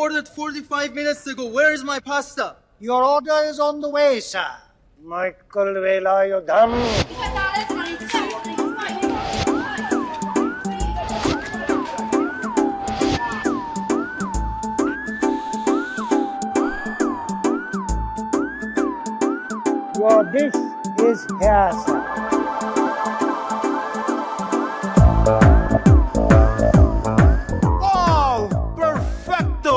ordered 45 minutes ago. Where is my pasta? Your order is on the way, sir. Michael Velayudham. Your dish is here, sir. Oh, perfecto!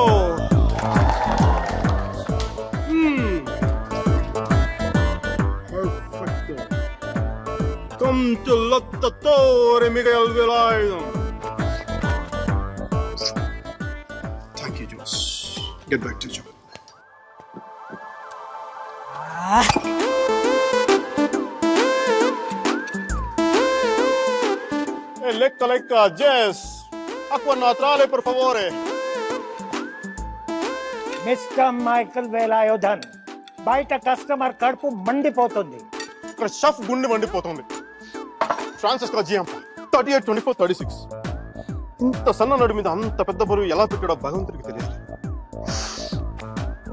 Perfecto. Come to Lottatore, Miguel Velayudham. Thank you, Josh. Get back to job. Lecca, Jess. Acqua naturale, per favore. Mr. Michael Velayudham. బయట customer కడుపు మండిపోతుంది. ఇక్కడ chef గుండె మండిపోతుంది. Francis GM 38, 24, 36. ఇంత సన్న నడు మీద అంత పెద్ద బరువు ఎలా పెట్టాడో భగవంతుడికి తెలియదు.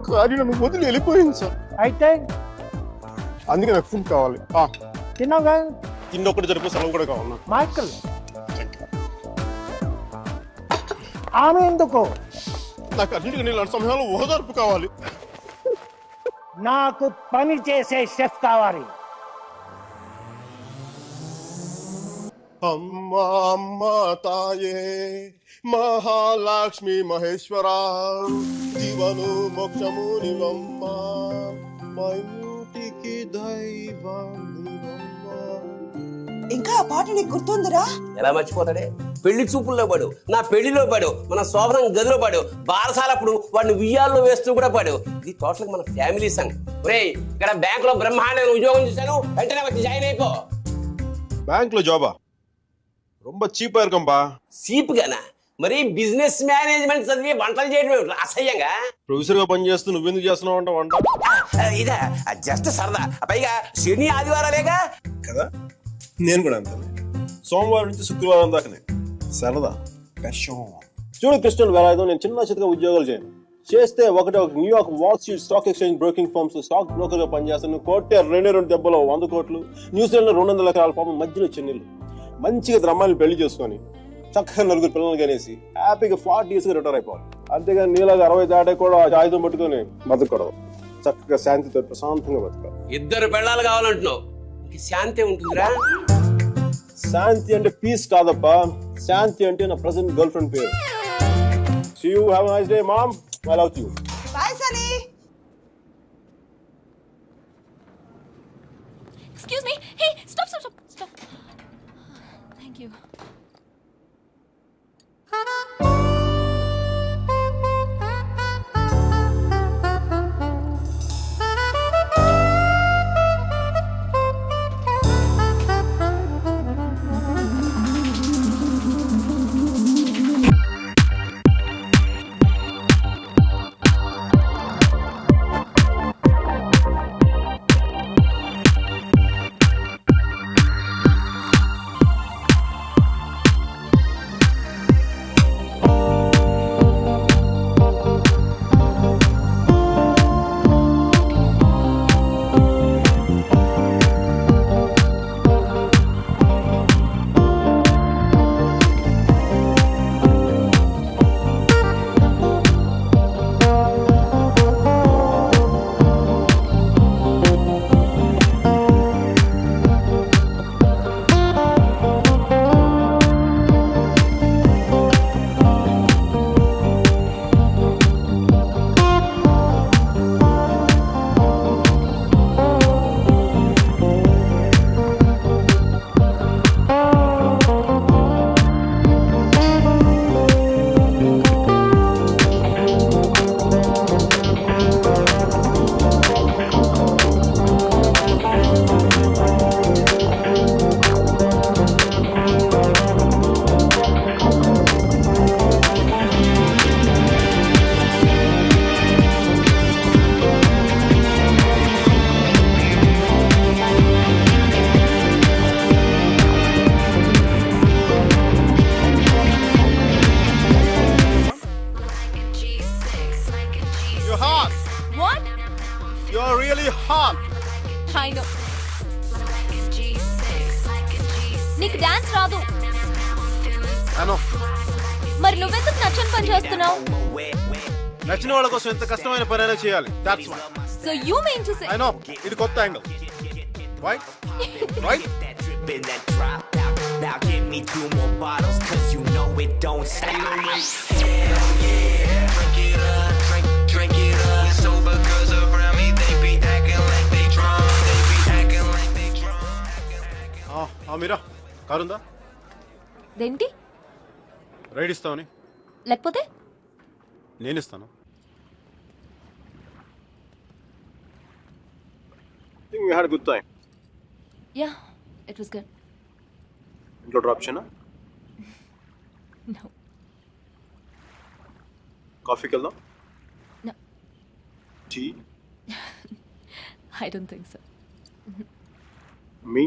కానీ నన్ను వదిలి వెళ్ళిపోయింది సార్. అయితే అందుకే నాకు ఫుడ్ కావాలి. తిన్నాగా తిన్నొక్కటి జరిపే సెలవు కూడా కావాలి నాకు. మైకల్ ఆమె ఎందుకు? నాకు అన్నింటికి నేను సమయంలో ఓదార్పు కావాలి. నాకు పని చేసే షెఫ్ కావాలి. అమ్మా అమ్మా తాయే మహాలక్ష్మి మహేశ్వర జీవను మోక్షము నివమ్మ మా ఇంటికి దైవం ఇంకా ఆ పాట నీకు గుర్తుందిరా? ఎలా మర్చిపోతాడే? పెళ్లి చూపుల్లో పడు, నా పెళ్లిలో పడు, మన శోభనం గదిలో పడు, బారసాలప్పుడు వాడిని ఉయ్యాల్లో వేస్తూ కూడా పడు. ఇది టోటల్ మన ఫ్యామిలీ సంగ్. ఒరేయ్, ఇక్కడ బ్యాంక్ లో బ్రహ్మాండమైన ఉద్యోగం చూశాను, వెంటనే వచ్చి జాయిన్ అయిపో. బ్యాంక్ లో జాబా? రొంబ చీపా ఇరుకంపా. చీప్ గానా? మరి బిజినెస్ మేనేజ్మెంట్ చదివి వంటలు చేయడం అసహ్యంగా. ప్రొఫెసర్ గా పని చేస్తూ నువ్వెందుకు చేస్తున్నావు అంట వంట? ఇదా జస్ట్ సరదా. పైగా శని ఆదివారాలేగా కదా. నేను కూడా అంతే. సోమవారం నుంచి శుక్రవారం దాకానే సరదా. చూడు క్రిస్టియన్ వేలాయుధం, నేను చిన్న చితగా ఉద్యోగాలు చేయను. చేస్తే ఒక New York wall street stock exchange broking firms stock broker గా పనిచేస్తాను. కోటే 2 దెబ్బలో 100 కోట్లు. న్యూజిలాండ్ లో 200 ఎకరాల పాపం మధ్యలో చెన్నీళ్ళు. మంచిగా ద్రమ్మాయిని పెళ్లి చేసుకొని చక్కగా 4 పిల్లలు కనేసి హ్యాపీగా 40 years గా రిటైర్ అయిపోవాలి. అంతేగాని నీలాగా 60 దాటే కూడా ఆయుధం పట్టుకొని బతకూడదు. చక్కగా శాంతితో ప్రశాంతంగా బతకాలి. 2 పెళ్ళాలు కావాలంటున్నావు, శాంతి ఉంటుందిరా. శాంతి అంటే పీస్ కాదప్పా. శాంతి అంటే నా ప్రెసెంట్ గర్ల్ ఫ్రెండ్ పేరు. See you, have a nice day, mom. I love you. Bye, Sunny. Excuse me. Hey, stop. Thank you. I know. నీకు డాన్స్ రాదు. అను మరి నువ్వెందుకు నచ్చని పని చేస్తున్నావు? నచ్చిన వాళ్ళ కోసం ఎంత కష్టమైన పనైనా చేయాలి. That's why. So you mean to say? I know. ఇది కొత్త angle. Right? Right? Now give me 2 more bottles, cause you know it don't stop. Hell yeah, drink it up, drink it up. We're sober girls around me, they be acting like they drunk, they be acting like they drunk. మీరా కారుందా? దేనికి? Ride ఇస్తావని? లేకపోతే నేను ఇస్తాను. I think we had a good time. Yeah, it was good. ఇంట్లో drop చేయనా? No. కాఫీకి వెళ్దాం? No. Tea? I don't think so. మీ?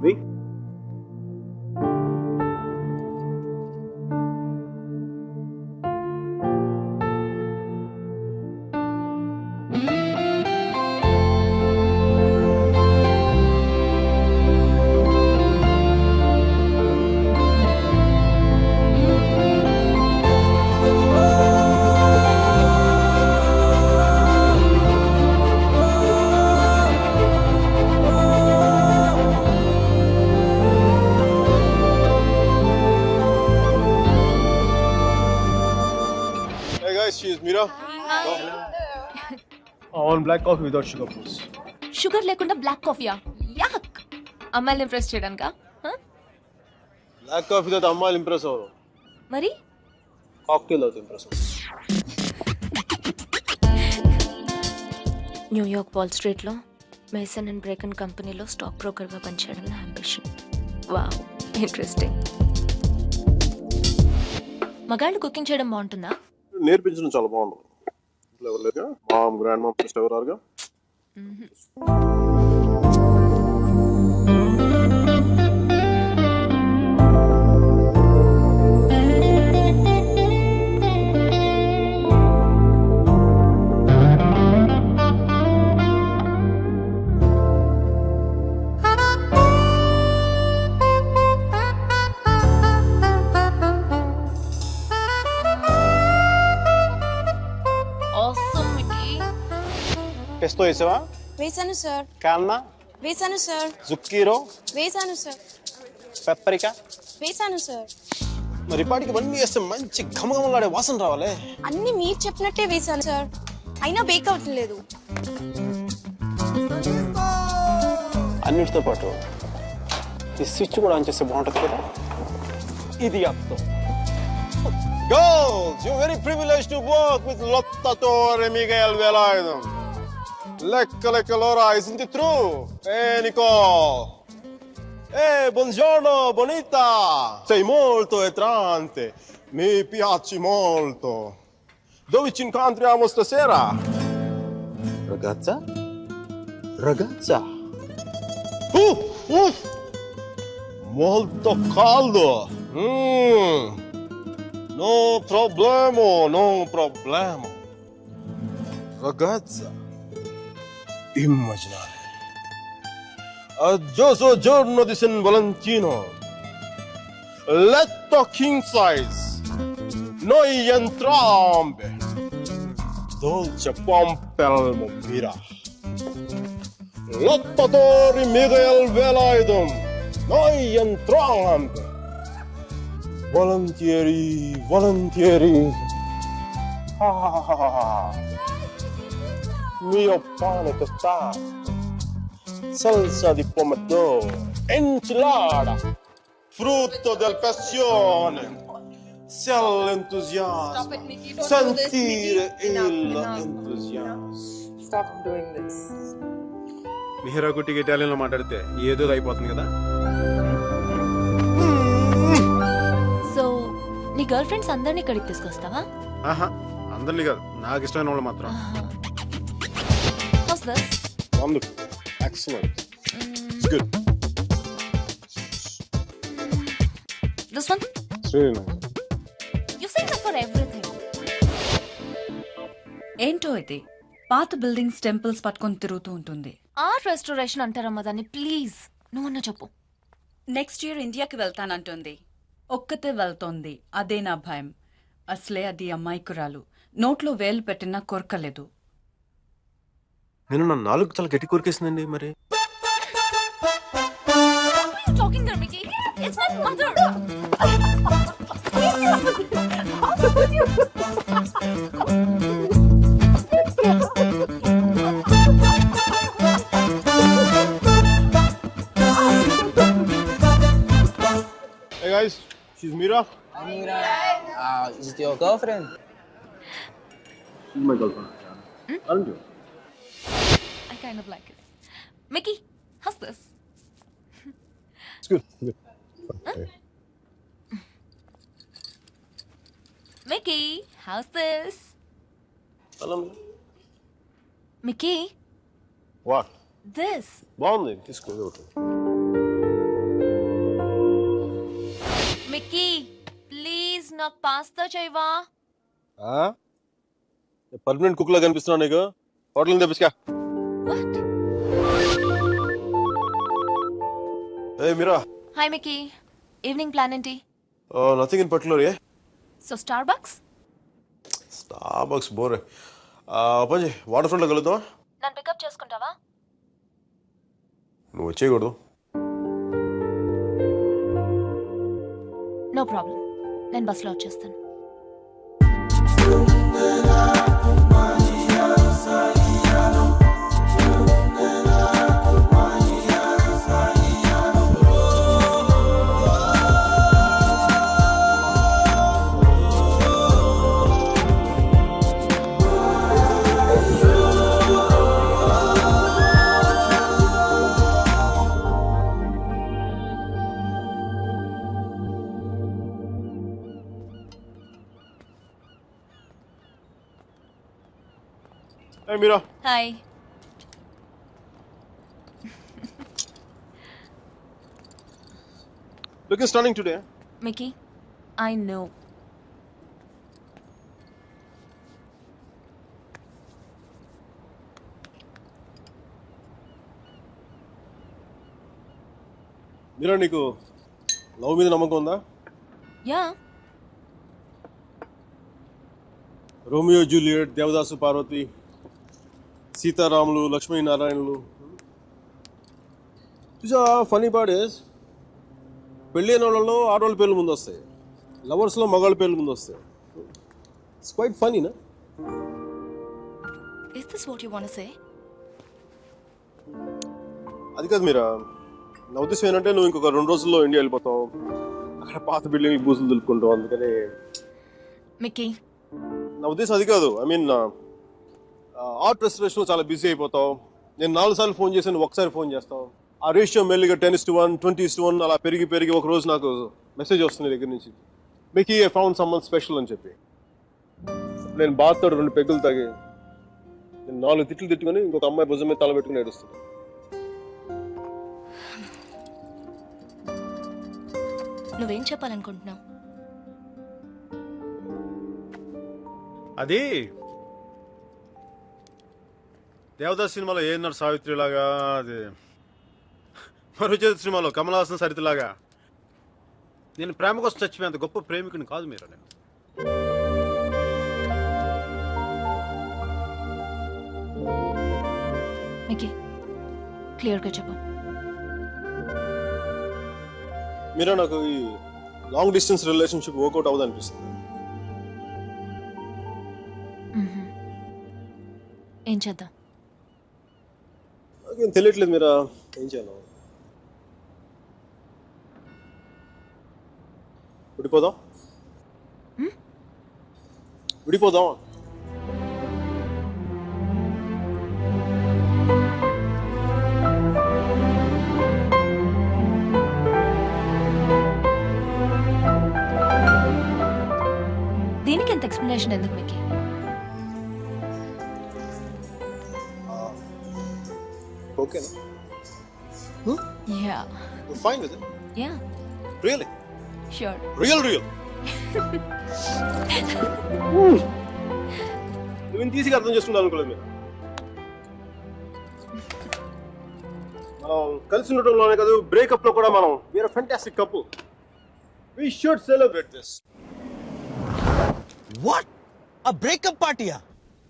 మీ? Hey guys, she is Mira. One black coffee without sugar, please. Sugar లేకుండా black కాఫీయా? యాక్. అమ్మాయిని impress చేయడానికా? Black coffee తో అమ్మాయిలు ఇంప్రెస్ అవ్వరు. మరి కాక్టైల్ అవుతుంది ఇంప్రెస్ అవ్వరు. న్యూయార్క్ వాల్ స్ట్రీట్లో మేసన్ అండ్ బ్రేకన్ కంపెనీలో స్టాక్ బ్రోకర్గా పనిచేయడం నా అంబిషన్. Wow, interesting. మగాళ్ళు కుకింగ్ చేయడం బాగుంటుందా? నేర్పించడం చాలా బాగుంటుంది. ఇంట్లో ఎవరు లేక మామ్ గ్రాండ్ మామ్ సిస్టర్ ఎవరారుగా. Awesome, Mickey. పెస్తో వేసావా? వేసాను సార్. కాల్నా? వేసాను సార్. జుక్కీరో? వేసాను సార్. పెప్పరికా? వేసాను సార్. మరి ఇప్పటికి ఇవన్నీ వేస్తే మంచి ఘమఘమలాడే వాసన రావాలి. అన్ని మీరు చెప్పినట్టే వేసాను సార్, అయినా బేక్ అవ్వట్లేదు. అన్నిటితో పాటు ఈ స్విచ్ కూడా ఆన్ చేస్తే బాగుంటుంది కదా. ఇది అర్థం. Girls, you're very privileged to work with Lotta Torre Miguel Velarde. Lecca l'ora, isn't it true? Nicole. Buongiorno, bonita. Sei molto attraente. Mi piaci molto. Dove ci incontriamo stasera? Ragazza? Ragazza? Molto caldo. No problema, no problema. Ragazza, immaginare. Aggioso giorno di San Valentino. Letto king size. Noi entrambe. Dolce pompelmo mira. Lottatori Miguel Velarde. Noi entrambe. Volentieri, volentieri. Mio pane tostato, salsa di pomodoro, enchilada, frutto del passione. Sia l'entusiasmo, sentire l'entusiasmo. Stop doing this. Mihira కుట్టికి ఇటాలియన్లో మాట్లాడితే ఏదో అయిపోతుంది కదా. So నీ girl friends అందరినీ ఇక్కడికి తీసుకొస్తావా? ఆహా, అందరినీ కాదు, నాకు ఇష్టమైన వాళ్ళు మాత్రం. How's this? Wonderful, excellent, it's good. This one? It's really nice. You've seen my for everything. ఏంటో ఇది పాత బిల్డింగ్స్ టెంపుల్స్ పట్టుకొని తిరుగుతూ ఉంటుంది. ఆర్ట్ రెస్టోరేషన్ అంటారమ్మా దాన్ని. ప్లీజ్ నువ్వన్నా చెప్పు. నెక్స్ట్ ఇయర్ ఇండియాకి వెళ్తానంటుంది. ఒక్కతే వెళ్తోంది, అదే నా భయం. అసలే అది అమ్మాయికురాలు, నోట్లో వేలు పెట్టినా కొరకలేదు. నేను నా నాలుగు చాలా గట్టి కొరికేసిందండి మరి. Talking there Mikey, it's my mother. Hey guys, she's Mira. Is it your girlfriend? She's my girlfriend. Aren't you? I kind of like it. Mickey, how's this? It's good. Good. Mickey, how's this? Hello. Mickey, What? this. బాగుంది, తీసుకో. Mickey, please నాకు pasta చేయవా? Permanent cook లా కనిపిస్తున్నా నీకు. Hotel తెప్పించుకా. What? Hey Mira. Hi Mickey. Evening plan ఏంటి? Nothing in particular, yeah? So Starbucks? Starbucks బోరే. Panjim water front లో కలుద్దామా? నన్ను పికప్ చేసుకుంటావా? నువ్వు వచ్చేయకూడదు. నో ప్రాబ్లం, నేను బస్సులో వచ్చేస్తాను. Hey Mira. Hi. Looking stunning today. Mickey, I know. Mira, నీకు లవ్ మీద నమ్మకం ఉందా? Yeah. Romeo Juliet, Devadasu Parvati, సీతారాములు, లక్ష్మీనారాయణులు. చూసా ఫనీ పార్ట్ ఇస్ పెళ్ళైన వాళ్ళలో ఆడవాళ్ళ పేర్లు ముందు వస్తాయి, లవర్స్లో మగాళ్ళ పేర్లు ముందు వస్తాయి. ఇట్స్ క్వైట్ ఫనీ నా? Is this what you want to say? అది కాదు మీరా, నా ఉద్దేశం ఏంటంటే నువ్వు ఇంకొక 2 రోజుల్లో ఇండియా వెళ్ళిపోతావు, అక్కడ పాత బిల్డింగ్ బూసులు దులుపుకుంటావు. అందుకని Mickey, నా ఉద్దేశం అది కాదు. ఐ మీన్ ఆర్ట్ రెస్టరేషన్లో చాలా బిజీ అయిపోతావు. నేను 4 సార్లు ఫోన్ చేశాను, ఒకసారి ఫోన్ చేస్తావు. ఆ రేషియో మెల్లిగా 10:1, 20:1 అలా పెరిగి ఒక రోజు నాకు మెసేజ్ వస్తుంది దగ్గర నుంచి, Mickey I found someone special అని చెప్పి. నేను బాధతో 2 పెగ్గులు తాగి నేను 4 తిట్లు తిట్టుకొని ఇంకొక అమ్మాయి భుజం మీద తల పెట్టుకుని ఏడుస్తున్నాను. నువ్వేం చెప్పాలనుకుంటున్నావు? అది దేవదాస్ సినిమాలో ఏనాడు సావిత్రి లాగా, అది మరుచేతి సినిమాలో కమల్ హాసన్ సరితలాగా నేను ప్రేమ కోసం చచ్చిపోయేంత గొప్ప ప్రేమికుని కాదు మీరు. నేను Mickey, క్లియర్గా చెప్పు. మీరా, నాకు ఈ లాంగ్ డిస్టెన్స్ రిలేషన్షిప్ వర్కౌట్ అవ్వదు అనిపిస్తుంది. ఏం చేద్దాం? నాకేం తెలియట్లేదు మీరా, ఏం చేయాలి? విడిపోదాం. దీనికి ఎంత ఎక్స్ప్లెనేషన్ ఎందుకు మికీ? ఓకేనా? Yeah. You're fine with it? Yeah. Really? Sure. Real. నువ్వు ఇంత ఈజీగా అర్థం చేసుకున్నావు అనుకోలేదు మీరు. మనం కలిసి ఉండటంలోనే కాదు, బ్రేకప్ లో కూడా మనం we are fantastic couple. We should celebrate this. What? A breakup party?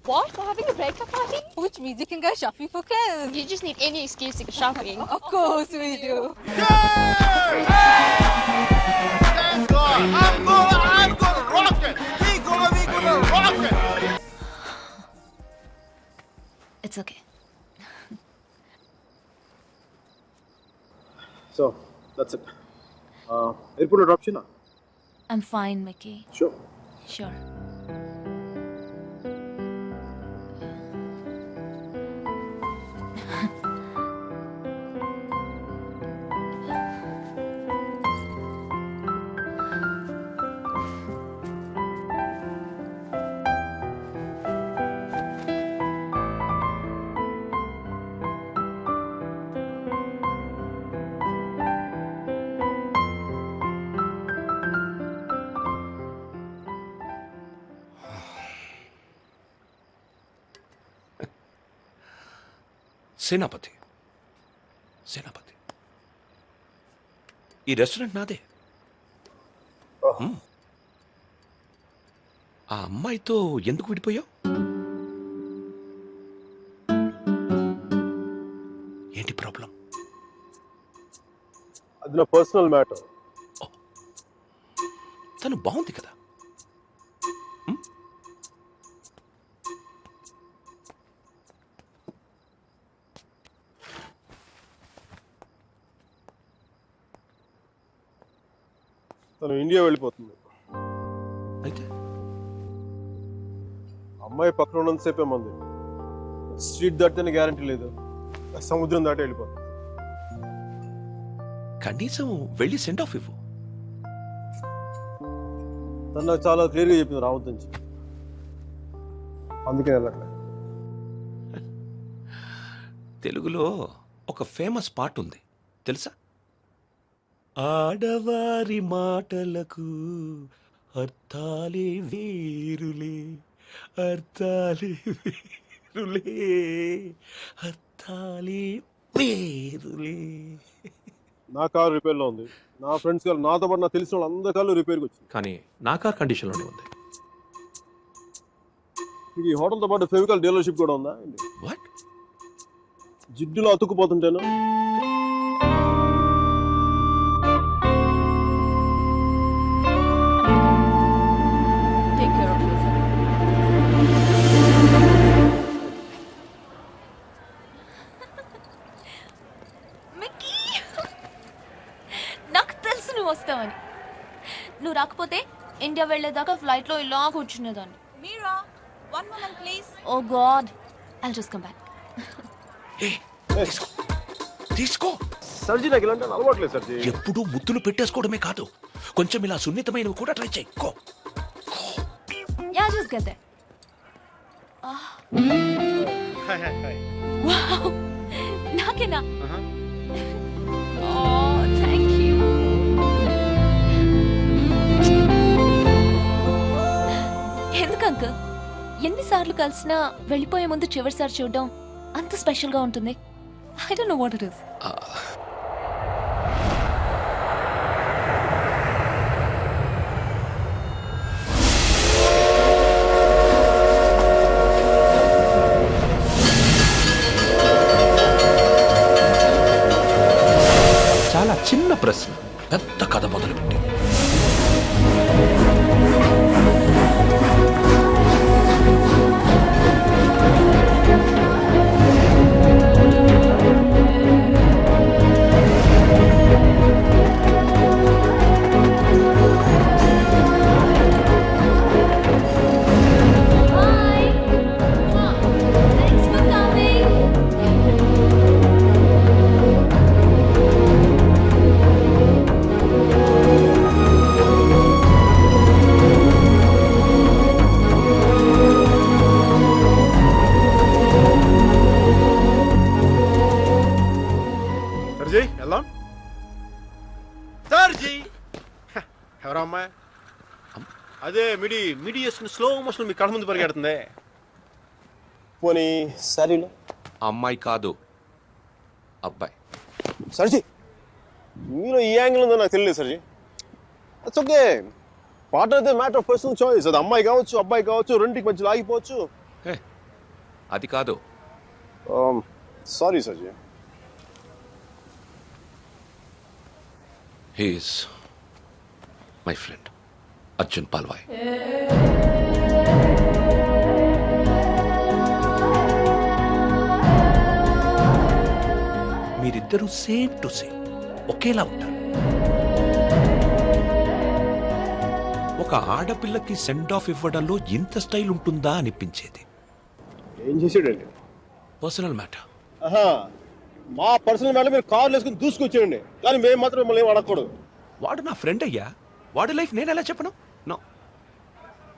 What? We're having a breakup party? Which means you can go shopping for clothes. You just need any excuse to go shopping. Of course we do. Thank God. I'm gonna rock it. We gonna rock it. It's okay. So, that's it. Airport లో drop చేయనా? I'm fine, Mickey. Sure. Sure. సేనాపతి ఈ restaurant నాదే. ఆ అమ్మాయితో ఎందుకు విడిపోయావు? ఏంటి problem? అది నా పర్సనల్ మ్యాటర్. తను బాగుంది కదా. తను ఇండియా వెళ్ళిపోతుంది. అయితే అమ్మాయి పక్కన ఉన్నంతసేపే మంది. స్ట్రీట్ దాటితేనే గ్యారంటీ లేదు, సముద్రం దాటి వెళ్ళిపోతుంది. కనీసం వెళ్ళి సెండ్ ఆఫ్ ఇవ్వు. తను నాకు చాలా క్లియర్గా చెప్పింది రావద్దని చెప్పి, అందుకే వెళ్ళట్లేదు. తెలుగులో ఒక ఫేమస్ పాట ఉంది తెలుసా? ఆడవారి మాటలకు అర్థాలే వేరులే, అర్థాలే వేరులే, అర్థాలే వేరులే. నా కారు రిపేర్లో ఉంది. నా ఫ్రెండ్స్ కారు, నాతో పాటు నాకు తెలిసిన వాళ్ళు అందరి కార్లు రిపేర్కి వచ్చింది. కానీ నా కార్ కండిషన్లోనే ఉంది. మీకు ఈ హోటల్తో పాటు ఫెవికాల్ డీలర్షిప్ కూడా ఉందా? వాట్? జిడ్డులో అతుక్కుపోతుంటేను. Take care of yourself. Mickey, నాకు తెలుసు నువ్వు వస్తావని. నువ్వు రాకపోతే ఇండియా వెళ్ళేదాకా ఫ్లైట్లో ఇలా కూర్చునేదాన్ని. Mira, one moment please. Oh God, I'll just come back. తీసుకో. సర్జీ నాకు ఇలాంటి అలవాట్లేదు సర్జీ. ఎప్పుడూ ముద్దులు పెట్టేసుకోవడమే కాదు, కొంచెం ఇలా సున్నితమైనవి కూడా ట్రై చేయి. Go. Yeah, just get there. Wow, నాకేనా? Oh, thank you. ఎందుకు అంకుల్ ఎన్నిసార్లు కలిసినా వెళ్ళిపోయే ముందు చివరిసారి చూడడం అంత స్పెషల్గా ఉంటుంది? I don't know what it is. చాలా చిన్న ప్రశ్న పెద్ద కథ మొదలుపెట్టింది. మిడి చేసుకుని స్లో మోషన్ మీ కళ్ళ ముందు పరిగెడుతుంది. పోనీ సరేలో అమ్మాయి కాదు అబ్బాయి. సర్జీ మీలో ఈ యాంగిల్ ఉందో నాకు తెలియదు సర్జీ. It's okay. పార్ట్నర్ అయితే మ్యాటర్ ఆఫ్ పర్సనల్ చాయిస్. అది అమ్మాయి కావచ్చు అబ్బాయి కావచ్చు, రెండింటికి మధ్యలో ఆగిపోవచ్చు. అది కాదు. సారీ సర్జీ. He is my friend Arjun Palvai. మీరిద్దరూ సేమ్ టు సేమ్ ఒకేలా ఉంటారు. ఒక ఆడపిల్లకి సెండ్ ఆఫ్ ఇవ్వడంలో ఇంత స్టైల్ ఉంటుందా అనిపించేది. ఏం చేసాడండి? Personal matter. మా పర్సనల్ మ్యాటర్ మీరు కార్లు వేసుకుని దూసుకొచ్చేయండి, కానీ మేము మాత్రం మిమ్మల్ని ఏం అడగకూడదు. వాడు నా ఫ్రెండ్ అయ్యా, వాడి లైఫ్ నేను ఎలా చెప్పను? నో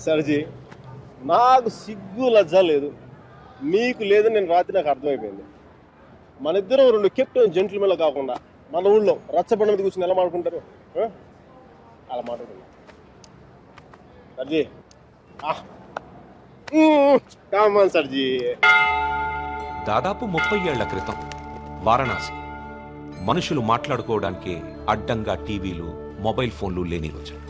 సర్జీ, నాకు సిగ్గు లజ్జ లేదు, మీకు లేదని నేను రాత్రి నాకు అర్థమైపోయింది. మన ఇద్దరం రెండు కెప్టెన్ జెంట్ల కాకుండా మన ఊళ్ళో రచ్చబండ మీద కూర్చొని ఎలా మాట్లాడుకుంటారు అలా మాట్లాడుకుంటాం. సర్జీ కామన్ సర్జీ. దాదాపు 30 ఏళ్ల క్రితం వారణాసి మనుషులు మాట్లాడుకోవడానికి అడ్డంగా టీవీలు మొబైల్ ఫోన్లు లేని రోజులు,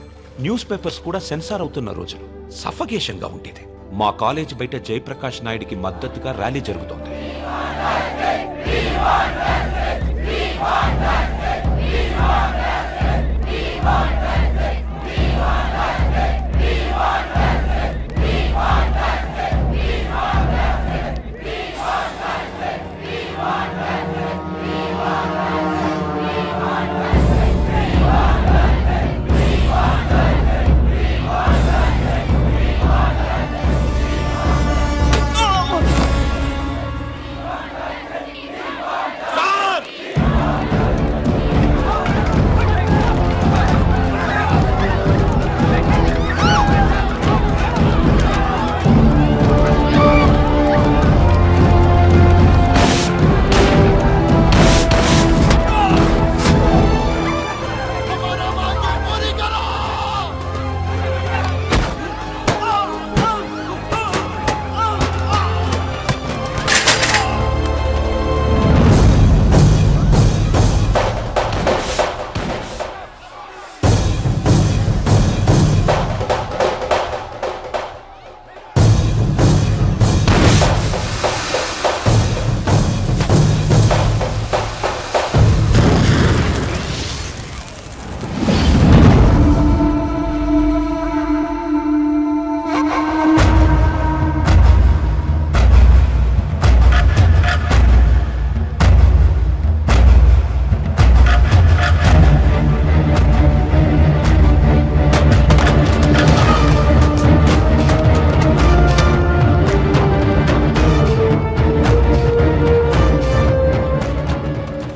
న్యూస్ పేపర్స్ కూడా సెన్సార్ అవుతున్న రోజులు. సఫకేషన్ గా ఉండేది. మా కాలేజ్ బయట జయప్రకాష్ నాయుడికి మద్దతుగా ర్యాలీ జరుగుతోంది.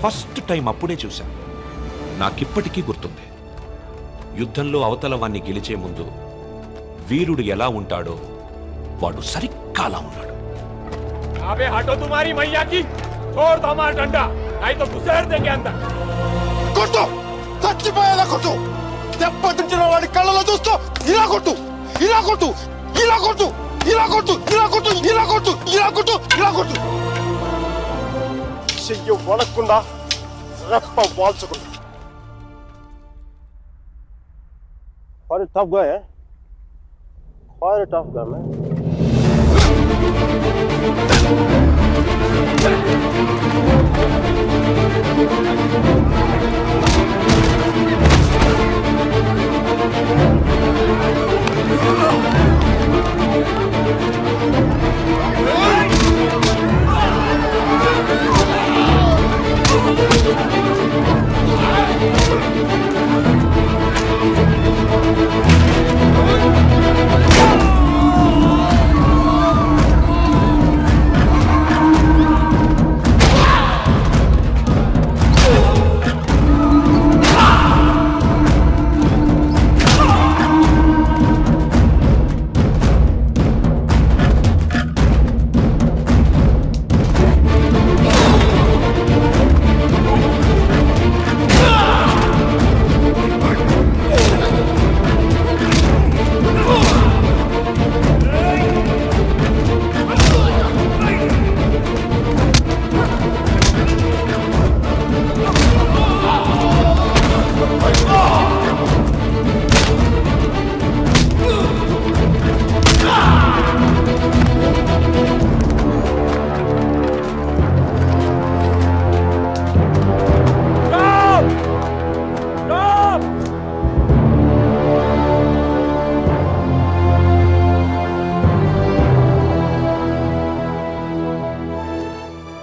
ఫస్ట్ టైం అప్పుడే చూశాను. నాకిప్పటికీ గుర్తుంది. యుద్ధంలో అవతల వాణ్ణి గెలిచే ముందు వీరుడు ఎలా ఉంటాడో వాడు సరిగ్గా అలా ఉన్నాడు. అబే హటో తుమారీ మయ్యాకి छोड़ दो हमारा डंडा, नहीं तो घुसेड़ देंगे अंदर. కొట్టు, చచ్చిపోయేలా కొట్టు. దెబ్బతించిన వాడి కళ్ళలో చూస్తూ ఇలా కొట్టు, ఇలా కొట్టు, ఇలా కొట్టు, ఇలా కొట్టు, ఇలా కొట్టు, ఇలా కొట్టు, ఇలా కొట్టు, ఇలా కొట్టు. చెయ్యి వడకుండా రెప్ప వాల్చకుండా. Quite a tough guy, eh? Quite a tough guy, man.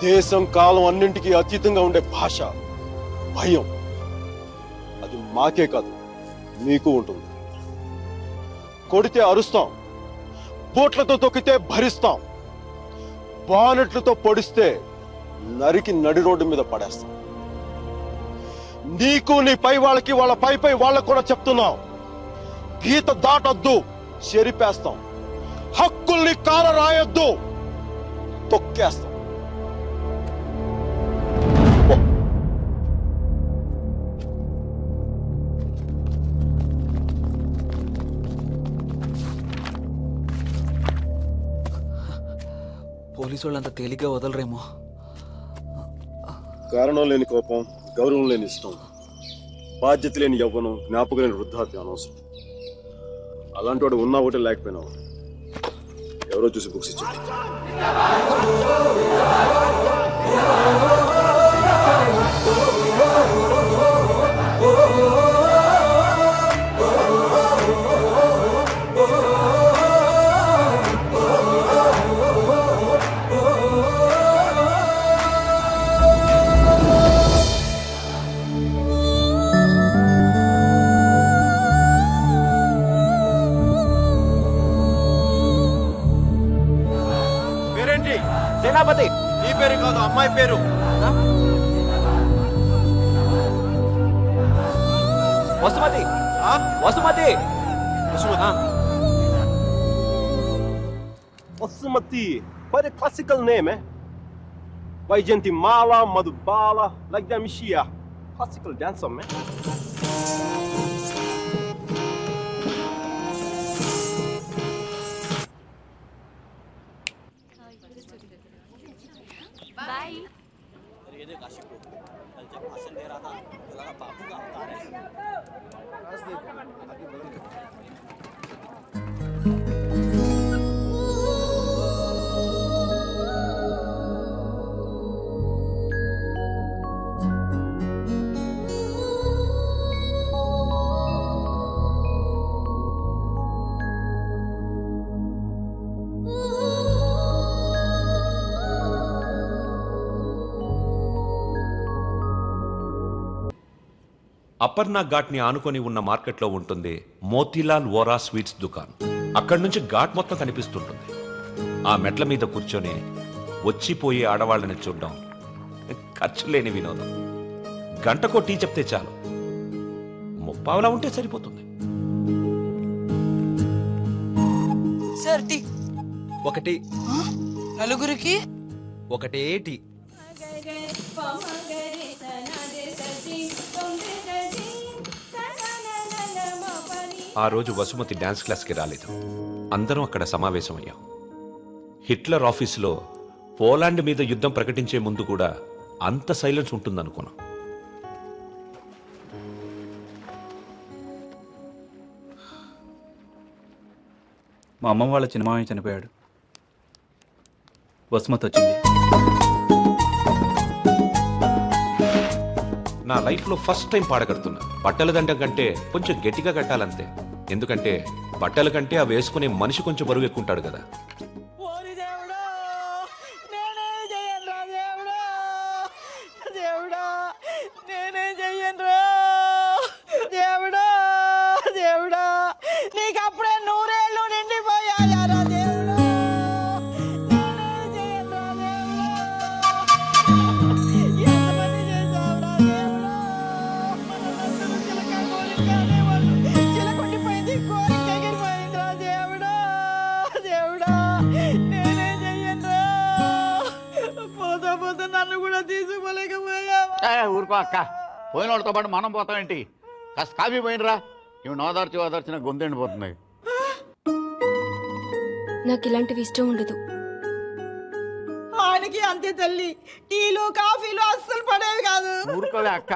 దేశం కాలం అన్నింటికీ అతీతంగా ఉండే భాష భయం. అది మాకే కాదు మీకు ఉంటుంది. కొడితే అరుస్తాం, బోట్లతో తొక్కితే భరిస్తాం, బానెట్లతో పొడిస్తే నరికి నడి రోడ్డు మీద పడేస్తాం. నీకు నీ పై వాళ్ళకి వాళ్ళ పై వాళ్ళకు కూడా చెప్తున్నాం, గీత దాటొద్దు, చెరిపేస్తాం. హక్కుల్ని కాల రాయొద్దు, తొక్కేస్తాం. పోలీసు వాళ్ళు అంత తేలిగ్గా వదలరేమో. కారణం లేని కోపం, గౌరవం లేని ఇష్టం, బాధ్యత లేని యవ్వనం, జ్ఞాపకం లేని వృద్ధాప్యం అనవసరం. అలాంటి వాడు ఉన్నా ఒకటి లేకపోయినా ఎవరో చూసి బుక్స్ ఇచ్చాడు. సేనాపతి, నీ పేరు కాదు, అమ్మాయి పేరు. Vasumathi. Vasumathi. Vasumathi, quite a classical name, eh? Vaijantimala, Madhubala, like that, Mishia. Classical dancer, man. Aparna ఘాట్ని ఆనుకొని ఉన్న మార్కెట్లో ఉంటుంది మోతీలాల్ వోరా స్వీట్స్ దుకాణం. అక్కడి నుంచి ఘాట్ మొత్తం కనిపిస్తుంటుంది. ఆ మెట్ల మీద కూర్చొని వచ్చిపోయే ఆడవాళ్ళని చూడడం ఖర్చు లేని వినోదం. గంటకో టీ చెప్తే చాలు, ముప్పావలా ఉంటే సరిపోతుంది. Sir tea. ఒకటి. నలుగురికి ఒకటే టీ. ఆ రోజు వసుమతి డాన్స్ క్లాస్కి రాలేదు. అందరం అక్కడ సమావేశమయ్యాం. హిట్లర్ ఆఫీసులో పోలాండ్ మీద యుద్ధం ప్రకటించే ముందు కూడా అంత సైలెన్స్ ఉంటుందనుకున్నాం. మా అమ్మ వాళ్ళ చిన్నమామయ్య చనిపోయాడు. వసుమతి వచ్చింది. నా లైఫ్లో ఫస్ట్ టైం పాడగడుతున్నా. బట్టల దండం కంటే కొంచెం గట్టిగా కట్టాలంతే. ఎందుకంటే బట్టల కంటే ఆ వేసుకునే మనిషి కొంచెం బరువు ఎక్కుంటాడు కదా. ఊరుకో అక్క, పోయిన వాళ్ళతో పాటు మనం పోతామేంటి? కాస్త కాఫీ పోయినరా. ఇవి ఓదార్చిన గొంతెండిపోతుంది. నాకు ఇలాంటివి ఇష్టం ఉండదు. ఆయనకి అంతే తల్లి, టీలు కాఫీలు అస్సలు పడేవి కాదు. ఊరుకోలే అక్క,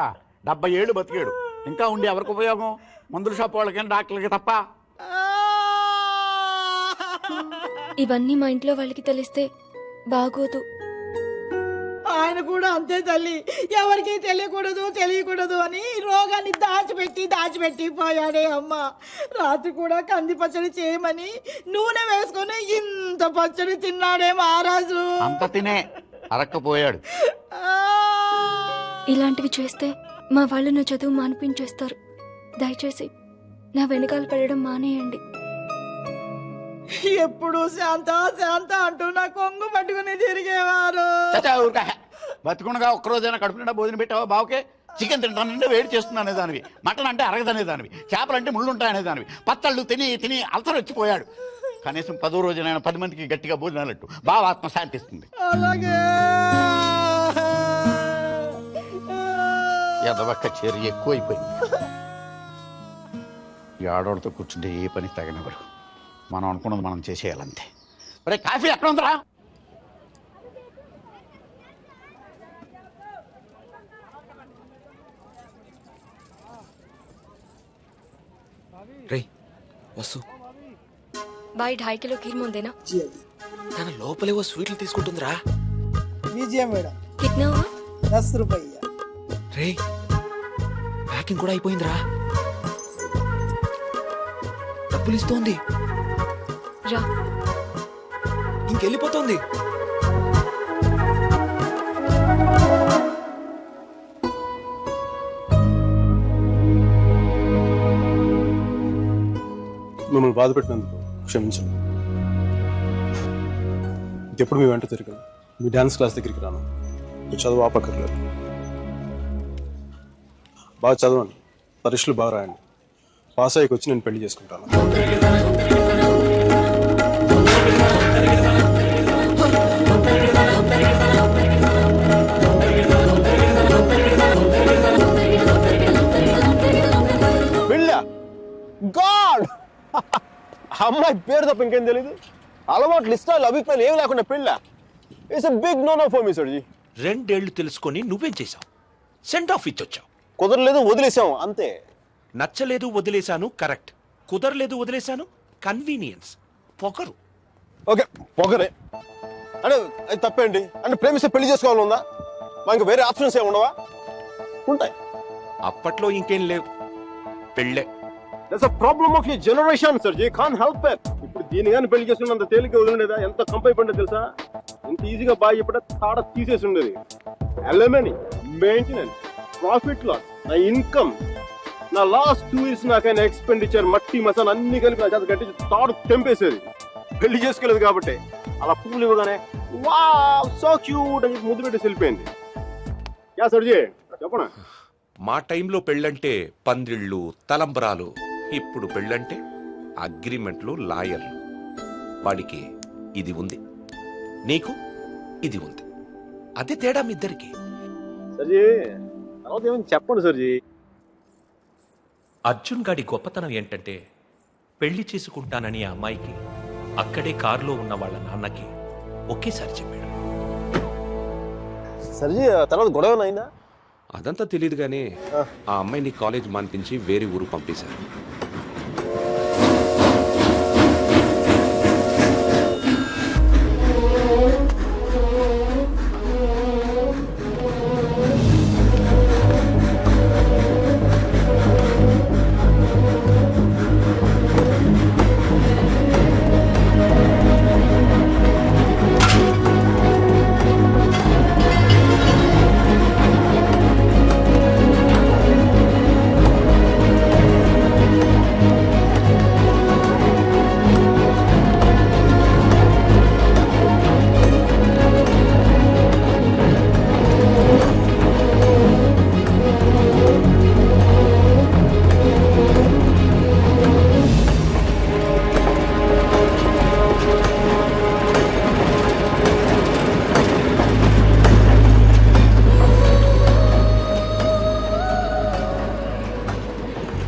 70 ఏళ్ళు బతికాడు. ఇంకా ఉండి ఎవరికి ఉపయోగం? మందుల షాప్ వాళ్ళకి, డాక్టర్లకి తప్ప. ఇవన్నీ మా ఇంట్లో వాళ్ళకి తెలిస్తే బాగోదు. ఆయన కూడా అంతే తల్లి, ఎవరికి తెలియకూడదు అని రోగాన్ని దాచిపెట్టి పోయాడే అమ్మ. రాత్రి కూడా కంది పచ్చడి చేయమని నూనె వేసుకొని ఇంత పచ్చడి తిన్నాడే మహారాజు. అంత తినే అరక్కపోయాడు. ఇలాంటివి చేస్తే మా వాళ్ళు నా చదువు మానిపించేస్తారు. దయచేసి నా వెనకాల పడడం మానేయండి. ఎప్పుడు శాంత శాంత అంటూ నా కొంగు పట్టుకుని తిరిగేవారు. బతుకుండగా ఒక్కరోజైనా కడుపు నిండా భోజనం పెట్టావా బావకే? చికెన్ తింటానంటే వేడి చేస్తుంది అనేదానివి, మటన్ అంటే అరగదనేదానివి, చేపలంటే ముళ్ళు ఉంటాయనేదానివి, పత్తళ్ళు తిని తిని అల్సర్ వచ్చిపోయాడు. కనీసం 10వ రోజునైనా 10 మందికి గట్టిగా భోజనాలట్టు బావ ఆత్మ శాంతిస్తుంది. అలాగే ఎదవక్క చేరి ఎక్కువైపోయింది. ఈ ఆడవాళ్ళతో కూర్చుంటే ఏ పని తగనివ్వడు. మనం అనుకున్నది మనం చేసేయాలంతే. ఒరే కాఫీ ఎక్కడ ఉందిరా? రే వసు, బాయ్ 2.5 किलो खीर मून देना। తన లోపలే ఓ స్వీట్లు తీసుకుంటుందిరా. लीजिए मैडम। कितना हुआ? 10 रुपया। రే ప్యాకింగ్ కూడా అయిపోయిందిరా. డబ్బులు ఇస్తోంది, రా. ఇంకెళ్ళిపోతుంది. మిమ్మల్ని బాధ పెట్టినందుకు క్షమించండి. ఇంకెప్పుడు మీ వెంట తిరగను, మీ డ్యాన్స్ క్లాస్ దగ్గరికి రాను, మీ చదువు ఆపక్కర్లేదు. బాగా చదవండి, పరీక్షలు బాగా రాయండి. పాస్ అయ్యకి వచ్చి నేను పెళ్లి చేసుకుంటాను. గాడ్ అమ్మాయి పేరు తప్ప ఇంకేం తెలీదు. అలవాట్లు ఇష్టాలు అభిప్రాయాలు ఏమి లేకుండా పెళ్ళ. It's a big no no for me సర్జీ. 2 ఏళ్లు తెలుసుకొని నువ్వేం చేశావు? సెండ్ ఆఫ్ ఇచ్చొచ్చావు. కుదరలేదు వదిలేసాం అంతే. నచ్చలేదు వదిలేశాను కరెక్ట్, కుదరలేదు వదిలేశాను కన్వీనియన్స్, పొగరు. ఓకే పొగరే అంటే అది తప్పేంటి? అంటే ప్రేమిస్తే పెళ్లి చేసుకోవాలని ఉందా? మా ఇంకా వేరే ఆప్షన్స్ ఏమి ఉండవా? ఉంటాయి. అప్పట్లో ఇంకేం లేవు, పెళ్ళే. That's a problem of your generation, sir. You can't help it. ఇప్పుడు దీని కానీ పెళ్లి చేసుకున్నంత తేలిక వదిలేదా? ఎంత కంపై పడ్డా తెలుసా? ఎంత ఈజీగా బాగా చెప్పడా తాడ తీసేసి ఉండేది. ఎలమనీ, మెయింటెనెన్స్, ప్రాఫిట్ లాస్, నా ఇన్కమ్, నా లాస్ట్ 2 years నాకైనా ఎక్స్పెండిచర్, మట్టి మసాలా అన్ని కలిపి నా చేత గట్టి తాడు తెంపేసేది. పెళ్లి చేసుకోలేదు కాబట్టి అలా పువ్వులు ఇవ్వగానే వావ్ సో క్యూట్ అని ముద్దు పెట్టి వెళ్ళిపోయింది. యా సర్జీ చెప్పనా? మా టైంలో పెళ్ళంటే పందిళ్ళు, తలంబరాలు. ఇప్పుడు పెళ్ళంటే అగ్రిమెంట్లు, లాయర్లు. వాడికి ఇది ఉంది, నీకు ఇది ఉంది. అదే తేడా మీ ఇద్దరికి. సర్జీ తర్వాత ఏమైనా చెప్పండి సర్జీ. అర్జున్ గాడి గొప్పతనం ఏంటంటే పెళ్లి చేసుకుంటానని ఆ అమ్మాయికి అక్కడే కారులో ఉన్న వాళ్ళ నాన్నకి ఒకేసారి చెప్పాడు. సర్జీ తర్వాత గొడవ అయిందా? అదంతా తెలియదు కానీ ఆ అమ్మాయిని కాలేజ్ మాన్పించి వేరే ఊరు పంపేశారు.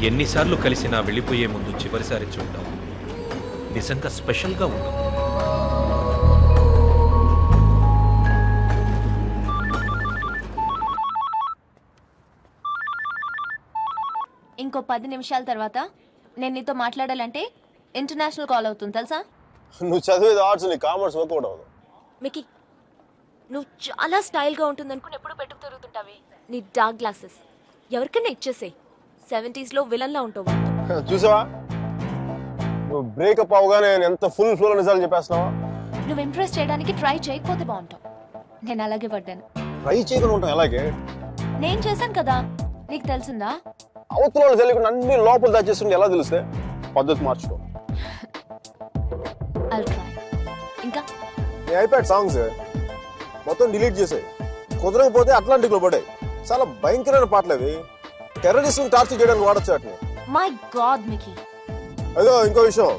ఎన్నిసార్లు కలిసినా వెళ్ళిపోయే ముందు చివరిసారి చూడడం నిజంగా స్పెషల్గా ఉంటుంది. ఇంకో 10 నిమిషాల తర్వాత నేను నీతో మాట్లాడాలంటే ఇంటర్నేషనల్ కాల్ అవుతుంది తెలుసా? నువ్వు చదివేది ఆర్ట్స్, నీ కామర్స్ వర్కౌట్ అవ్వదు. మికి నువ్వు చాలా స్టైల్గా ఉంటుంది అనుకుని ఎప్పుడు పెట్టుకు తిరుగుతుంటావే. నీ డార్క్ గ్లాసెస్ ఎవరికైనా ఇచ్చేసే. 70s లో విలన్లా ఉంటావు. చూసావా నువ్వు బ్రేకప్ అవగానే ఎంత ఫుల్ ఫ్లో నిజాలు చెప్పేస్తున్నావా? నువ్వు ఇంప్రెస్ చేయడానికి ట్రై చేయకపోతే బాగుంటావు. నేను అలాగే పడ్డాను. ట్రై చేయకుండా ఉంటాం అలాగే. నేను చేశాను కదా, నీకు తెలిసిందా? అవతల వాళ్ళు తెలియకుండా అన్ని లోపల దాచేస్తుంటే ఎలా తెలిస్తే? పద్ధతి మార్చుకో. ఇంకా నీ ఐప్యాడ్ సాంగ్స్ మొత్తం డిలీట్ చేసాయి. కుదరకపోతే అట్లాంటిక్లో పడాయి. చాలా భయంకరమైన పాటలు అవి. టెర్రరిస్టులు టార్చర్ చేయడానికి వాడచ్చు వాటిని. My God Mickey. అదో ఇంకో విషయం,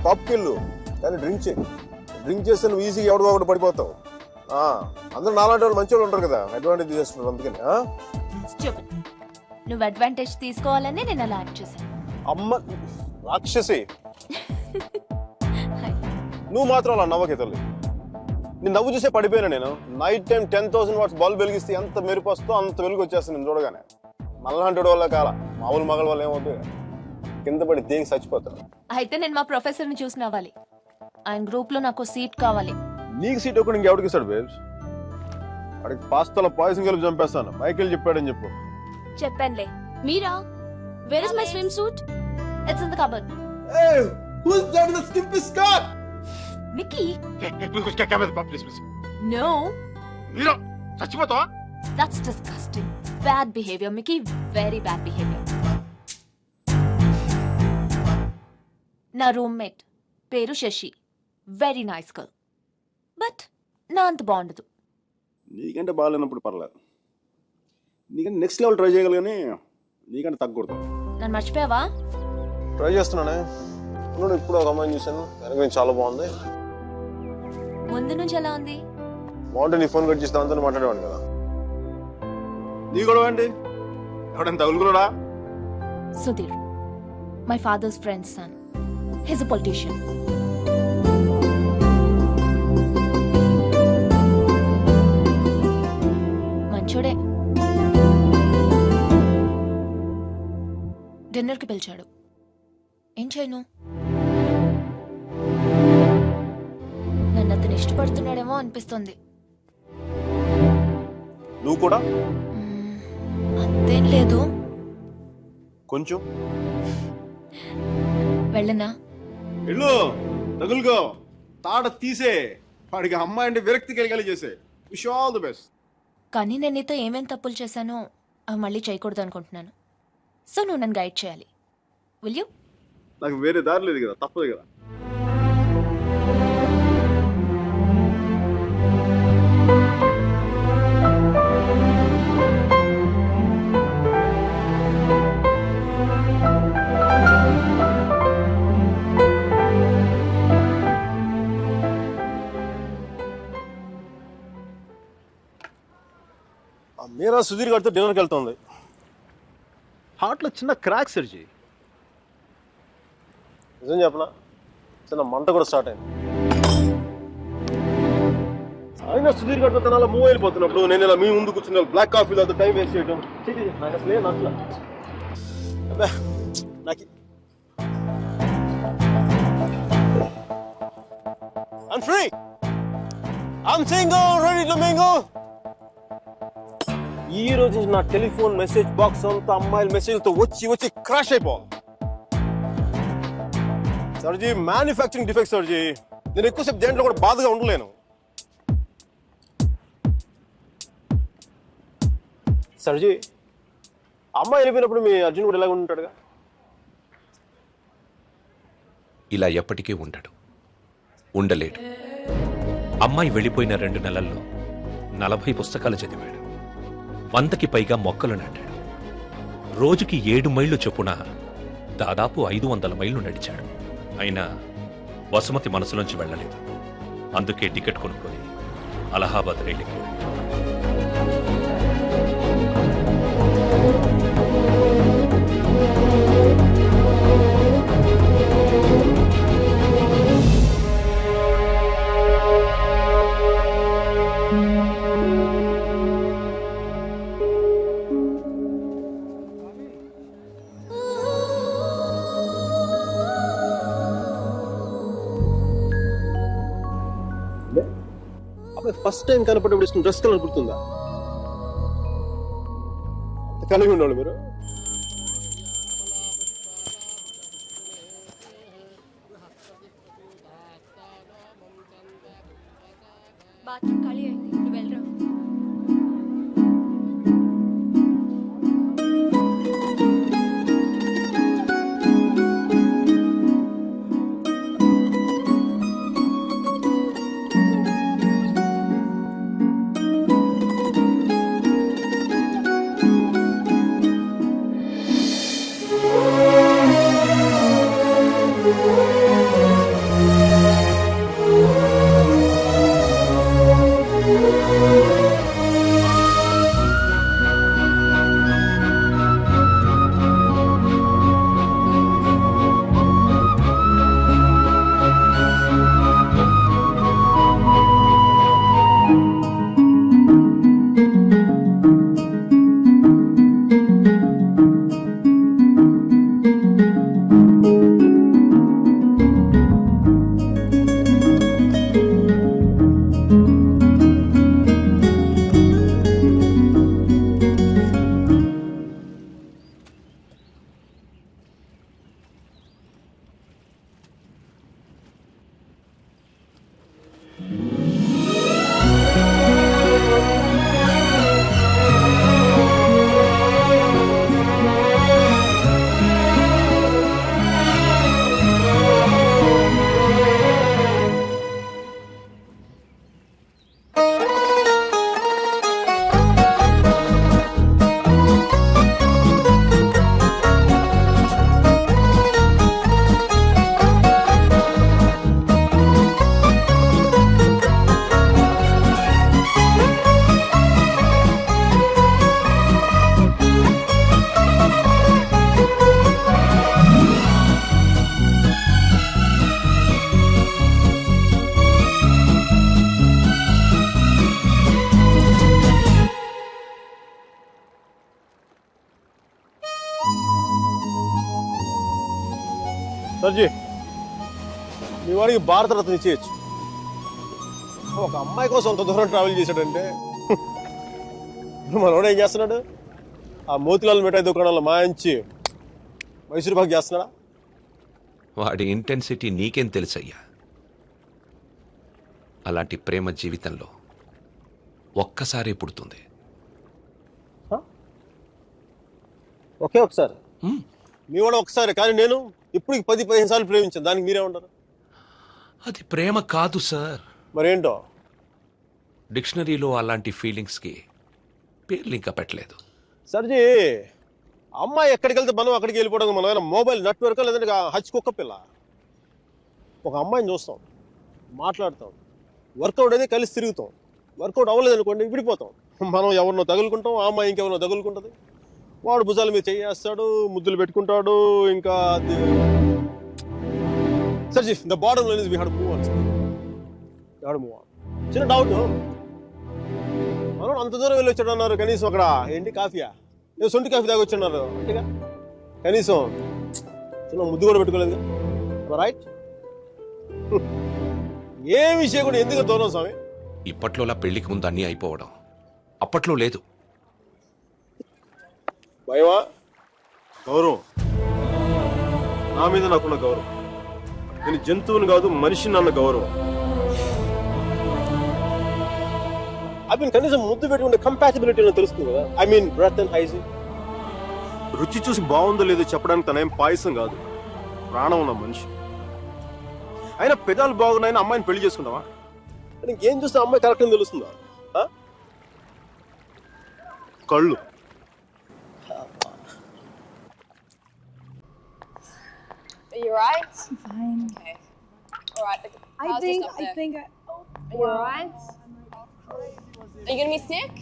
టాప్ కిల్లు కానీ డ్రింక్ చేయి. డ్రింక్ చేస్తే నువ్వు ఈజీగా ఎవడో ఒకటి పడిపోతావు. అందరూ నాలాంటి వాళ్ళు మంచి వాళ్ళు ఉంటారు కదా, అడ్వాంటేజ్ చేస్తున్నారు. అందుకని నువ్వు అడ్వాంటేజ్ తీసుకోవాలని నేను అలా యాక్ట్ చేశాను. అమ్మ రాక్షసి, నువ్వు మాత్రం అలా నవ్వకే తల్లి. నేను నవ్వు చూసే పడిపోయినా. నేను నైట్ టైం 10,000 వాట్స్ బల్బ్ వెలిగిస్తే ఎంత మెరుపు వస్తుందో అంత వెలుగు వచ్చేస్తుంది నేను చూడగానే. మళ్ళంటి వల్ల కాల మామూలు మగల వల్ల ఏమవుతుంది, కింద పడి దేనికి చచ్చిపోతాను. అయితే నేను మా ప్రొఫెసర్ని చూసి నవ్వాలి. ఆయన గ్రూప్ లో నాకు సీట్ కావాలి. నీకు సీట్ ఒకటి ఇంకెవడికి ఇస్తాడు బేబ్స్? వాడికి పాస్తాలో పాయసం కలిపి చంపేస్తాను. మైకేల్ చెప్పాడని చెప్పు. చెప్పానులే. Mira? Where is my swimsuit? It's in the cupboard. Hey, who's that in the skimpy skirt? Mickey. ప్లీజ్. No. మీరు చచ్చిపోతావా? That's disgusting. Bad behavior, Mickey. Very bad behavior. నా రూమ్మేట్ పేరు Sashi. Very nice girl. But నా అంత బాగుండదు. నీకంటే బాగాలేనప్పుడు పర్లేదు. నీకంటే నెక్స్ట్ లెవెల్ ట్రై చేయగలి, కానీ నీకంటే తగ్గకూడదు. నన్ను మర్చిపోయావా? ట్రై చేస్తున్నానే. ఇప్పుడు ఒక అమ్మాయిని చూశాను, వెనక చాలా బాగుంది. ముందు నుంచి ఎలా ఉంది? బాగుంటే నీ ఫోన్ కట్ చేస్తే అంతా మాట్లాడేవాడు కదా. నీ కూడా అండి ఎవడైనా తగులుకున్నాడా? Sudheer, my father's friend's son. He's a politician. మంచోడే. డిన్నర్కి పిలిచాడు. ఏం చేయను? నన్ను అతను ఇష్టపడుతున్నాడేమో అనిపిస్తుంది. నువ్వు కూడా? అంతేం లేదు. కొంచెం వెళ్ళనా? వెళ్ళు, తగులుకో, తాడ తీసే. వాడికి అమ్మాయి అంటే విరక్తి కలిగేలా చేసే. Wish all the best. కానీ నేను నీతో ఏమేం తప్పులు చేశానో అవి మళ్ళీ చేయకూడదు అనుకుంటున్నాను. సో నువ్వు నన్ను గైడ్ చేయాలి. Will you? నాకు వేరే దారి లేదు కదా, తప్పదు కదా. మీరా సుధీర్ గారితో డిన్నర్కి వెళ్తుంది. హార్ట్లో చిన్న క్రాక్ సర్జీ. నిజం చెప్పనా, చిన్న మంట కూడా స్టార్ట్ అయింది. అయినా సుధీర్ గారితో తన అలా మూవ్ అయిపోతున్నప్పుడు నేను ఇలా మీ ముందు కూర్చున్న బ్లాక్ కాఫీలో టైం వేస్ట్ చేయడం నాకు అసలే నచ్చలా. నాకు I'm free. I'm single, ready to mingle. ఈ రోజు నుంచి నా టెలిఫోన్ మెసేజ్ బాక్స్ అంతా అమ్మాయిల మెసేజ్లతో వచ్చి వచ్చి క్రాష్ అయిపోవాలి. సర్జీ, మ్యానుఫ్యాక్చరింగ్ డిఫెక్ట్ సర్జీ. నేను ఎక్కువసేపు దేంట్లో కూడా బాధగా ఉండలేను. సర్జీ, అమ్మాయి వెళ్ళిపోయినప్పుడు మీ అర్జున్ కూడా ఎలాగ ఉంటాడుగా? ఇలా ఎప్పటికీ ఉండడు, ఉండలేడు. అమ్మాయి వెళ్ళిపోయిన 2 నెలల్లో 40 పుస్తకాలు చదివాడు. 100కి పైగా మొక్కలు నాటాడు. రోజుకి 7 మైళ్ళు చొప్పున దాదాపు 500 మైళ్ళు నడిచాడు. అయినా వసుమతి మనసులోంచి వెళ్ళలేదు. అందుకే టికెట్ కొనుక్కొని అలహాబాద్ రైలుకి ఫస్ట్ టైం కనపడేప్పుడు ఇష్టం డ్రెస్ కలర్ గుర్తుందా? కలిగి ఉండాలి మీరు. బాత్రూమ్ ఖాళీ అయింది, నువ్వు వెళ్ళరా. సర్జీ మీ వాడికి భారతరత్న ఇచ్చేయచ్చు. ఒక అమ్మాయి కోసం అంత దూరం ట్రావెల్ చేశాడంటే మనోడు ఏం చేస్తున్నాడు? ఆ మోతిలాల్ మిఠాయి దుకాణంలో మాయించి మైసూరు పాక్ చేస్తున్నాడా? వాడి ఇంటెన్సిటీ నీకేం తెలుసయ్యా? అలాంటి ప్రేమ జీవితంలో ఒక్కసారి పుడుతుంది. ఒకే ఒకసారి మీ వాడు ఒకసారి, కానీ నేను ఇప్పుడు 10-15 సార్లు ప్రేమించాను. దానికి మీరే ఉంటారు? అది ప్రేమ కాదు సార్. మరేంటో? డిక్షనరీలో అలాంటి ఫీలింగ్స్కి పేర్లు ఇంకా పెట్టలేదు. సర్జీ, అమ్మాయి ఎక్కడికి వెళ్తే మనం అక్కడికి వెళ్ళిపోవడం. మనం ఏమైనా మొబైల్ నెట్వర్క్ లేదంటే హచ్ కుక్క పిల్ల. ఒక అమ్మాయిని చూస్తాం, మాట్లాడతాం, వర్కౌట్ అయితే కలిసి తిరుగుతాం. వర్కౌట్ అవ్వలేదు అనుకోండి విడిపోతాం. మనం ఎవరినో తగులుకుంటాం, ఆ అమ్మాయి ఇంకెవరినో తగులుకుంటుంది. వాడు భుజాల మీద చేయేస్తాడు, ముద్దులు పెట్టుకుంటాడు. ఇంకా సర్జీ, the bottom line is we have to move on. చిన్న డౌట్, మనం అంత దూరం వెళ్ళి వచ్చాడు అన్నారు, కనీసం అక్కడ ఏంటి కాఫీయా, ఏదో సొంటి కాఫీ తాగి వచ్చున్నారు అంతేగా, కనీసం చిన్న ముద్దు కూడా పెట్టుకోలేదు. రైట్? ఏ విషయం కూడా ఎందుకు దూరం స్వామి? ఇప్పట్లోలా పెళ్లికి ముందు అన్నీ అయిపోవడం అప్పట్లో లేదు. భయమా? గౌరవం, నా మీద నాకున్న గౌరవం. నేను జంతువుని కాదు, మనిషిని అన్న గౌరవం. అవి కనీసం ముద్దు పెట్టుకుంటే కంపాటిబిలిటీ తెలుస్తుంది కదా. I mean breath and hygiene. రుచి చూసి బాగుందో లేదో చెప్పడానికి తనేం పాయసం కాదు, ప్రాణం ఉన్న మనిషి. అయినా పెదాలు బాగున్నాయని అమ్మాయిని పెళ్లి చేసుకుంటావా? ఇంకేం చూస్తే అమ్మాయి కరెక్ట్ అని తెలుస్తుందా? కళ్ళు. Are you alright? Fine. Okay. Alright. Are you alright? Are you gonna be sick?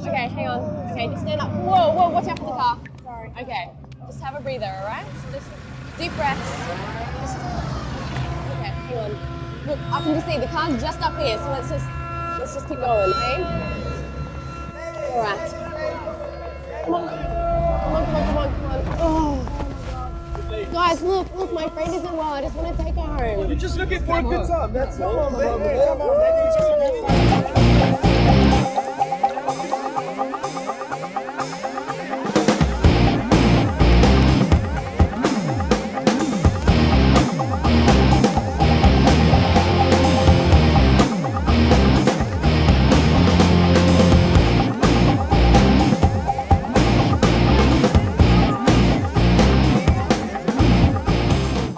Okay, hang on. Okay, just stand up. Whoa, watch out for the car. Sorry. Okay, just have a breather, alright? Just deep breaths. Okay, hang on. Look, I can just see the car's just up here, so let's just keep going, okay? Alright. Come on. Oh. Guys, look, my friend isn't well. I just want to take her home. You're just looking for a good time. That's all.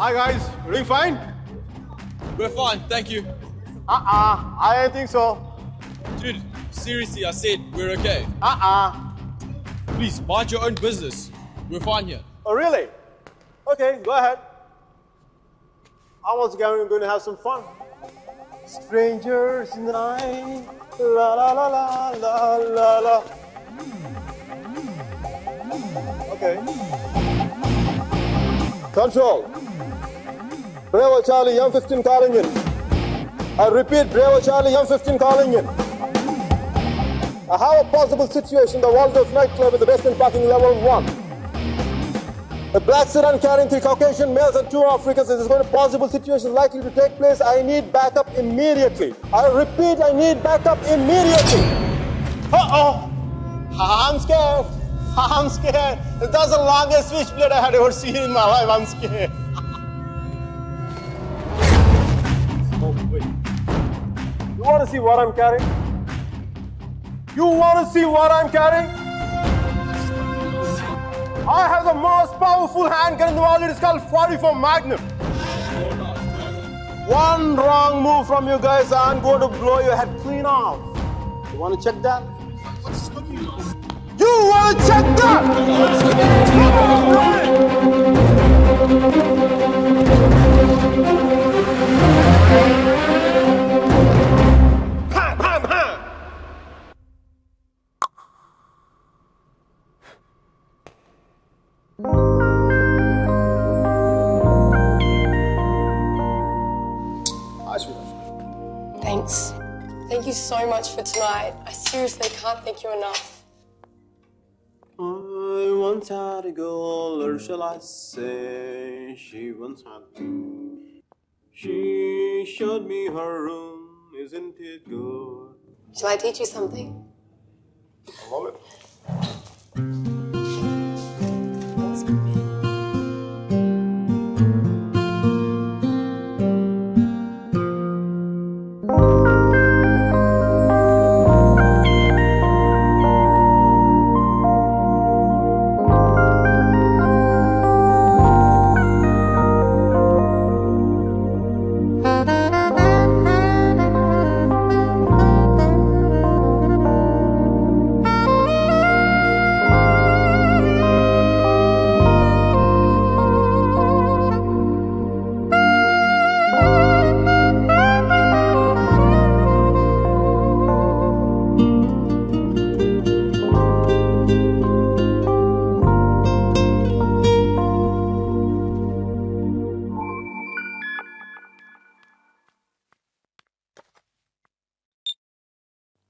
Hi guys, doing fine? We're fine, thank you. I don't think so. Dude, seriously, I said we're okay. Please, mind your own business. We're fine here. Oh really? Okay, go ahead. I was going to have some fun. Strangers in the night, la la la la la la la. Okay. Control. Bravo Charlie, M15 calling in. I repeat, Bravo Charlie, M15 calling in. I have a possible situation, the Waldorf nightclub with the Western parking level 1. A black sedan carrying 3 Caucasian males and 2 Africans. This is going to possible situation likely to take place. I need backup immediately. I repeat, I need backup immediately. Uh-oh. I'm scared. I'm scared. That's the longest switchblade I had ever seen in my life. I'm scared. Oh, wait. to see what I'm carrying? You want to see what I'm carrying? I have the most powerful handgun in the world. It is called 44 Magnum. One wrong move from you guys, I'm going to blow your head clean off. You want to check that? You want to check that? Thanks. Thank you so much for tonight. I seriously can't thank you enough. I once had a girl, or shall I say, she once had me. She showed me her room, isn't it good? Shall I teach you something? I love it.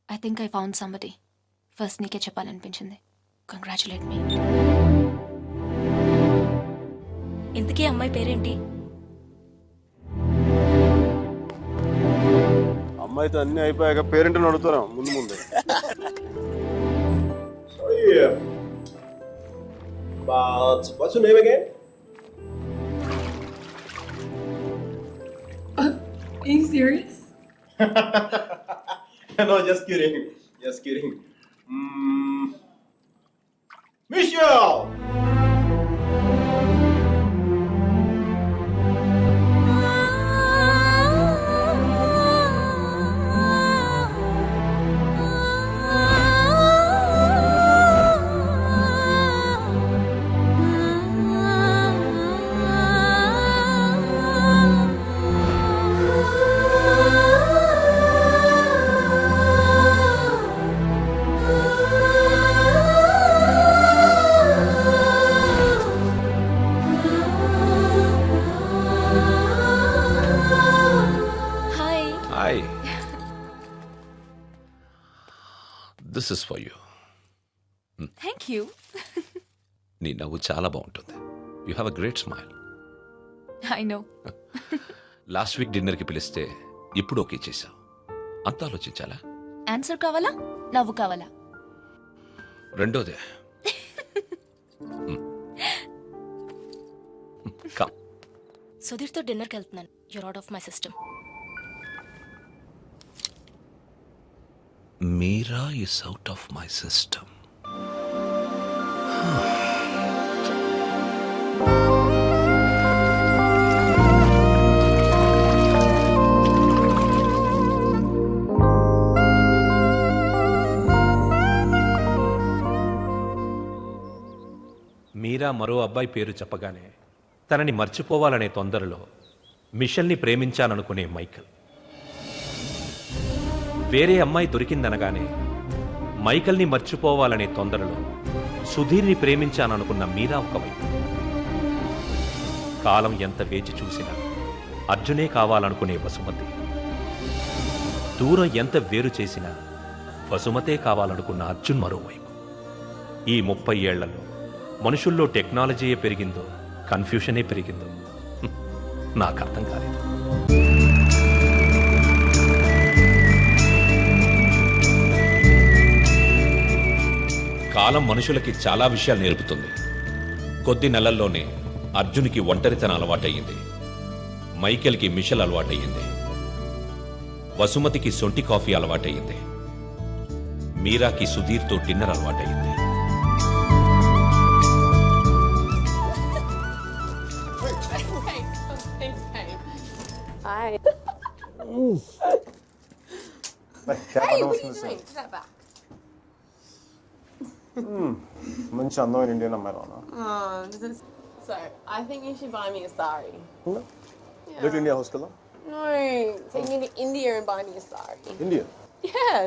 I think I found somebody. First నీకే చెప్పాలనిపించింది. Congratulate me. ఇంతకీ అమ్మాయి పేరేంటి? అమ్మాయితో అన్ని అయిపోయాక పేరెంట్ని అడుగుతారా ముందు ముందు. But what's your name again? Are you serious? No, just kidding. Just kidding. Michelle! This is for you. Thank you. నీ నవ్వు చాలా బాగుంటుంది. You have a great smile. I know. Last week డిన్నర్కి పిలిస్తే ఇప్పుడు ఓకే చేశావు. అంత ఆలోచించాలా? ఆన్సర్ కావాలా? నవ్వు కావాలా? రెండోదే. కమ్. సుధీర్తో డిన్నర్కి వెళ్తున్నాను. You're out of my system. Meera is out of my system. Meera మరో అబ్బాయి పేరు చెప్పగానే తనని మర్చిపోవాలనే తొందరలో మిషల్ని ప్రేమించాననుకునే మైకల్. వేరే అమ్మాయి దొరికిందనగానే మైకల్ని మర్చిపోవాలనే తొందరలో సుధీర్ని ప్రేమించాననుకున్న మీరా ఒకవైపు. కాలం ఎంత వేచి చూసినా అర్జునే కావాలనుకునే వసుమతి. దూరం ఎంత వేరు చేసినా వసుమతే కావాలనుకున్న అర్జున్ మరోవైపు. ఈ 30 ఏళ్లలో మనుషుల్లో టెక్నాలజీయే పెరిగిందో కన్ఫ్యూషనే పెరిగిందో నాకు అర్థం కాలేదు. కాలం మనుషులకి చాలా విషయాలు నేర్పుతుంది. కొద్ది నెలల్లోనే అర్జున్కి ఒంటరితనం అలవాటయ్యింది. మైకేల్కి మిషల్ అలవాటయ్యింది. వసుమతికి సొంటి కాఫీ అలవాటయ్యింది. మీరాకి సుధీర్తో డిన్నర్ అలవాటయ్యింది. Hi. మంచి అందమైన ఇండియన్ అమ్మాయి So, I think you should buy me a sari. Little India house కదా. No, take me to India and buy me a sari. India? Yeah.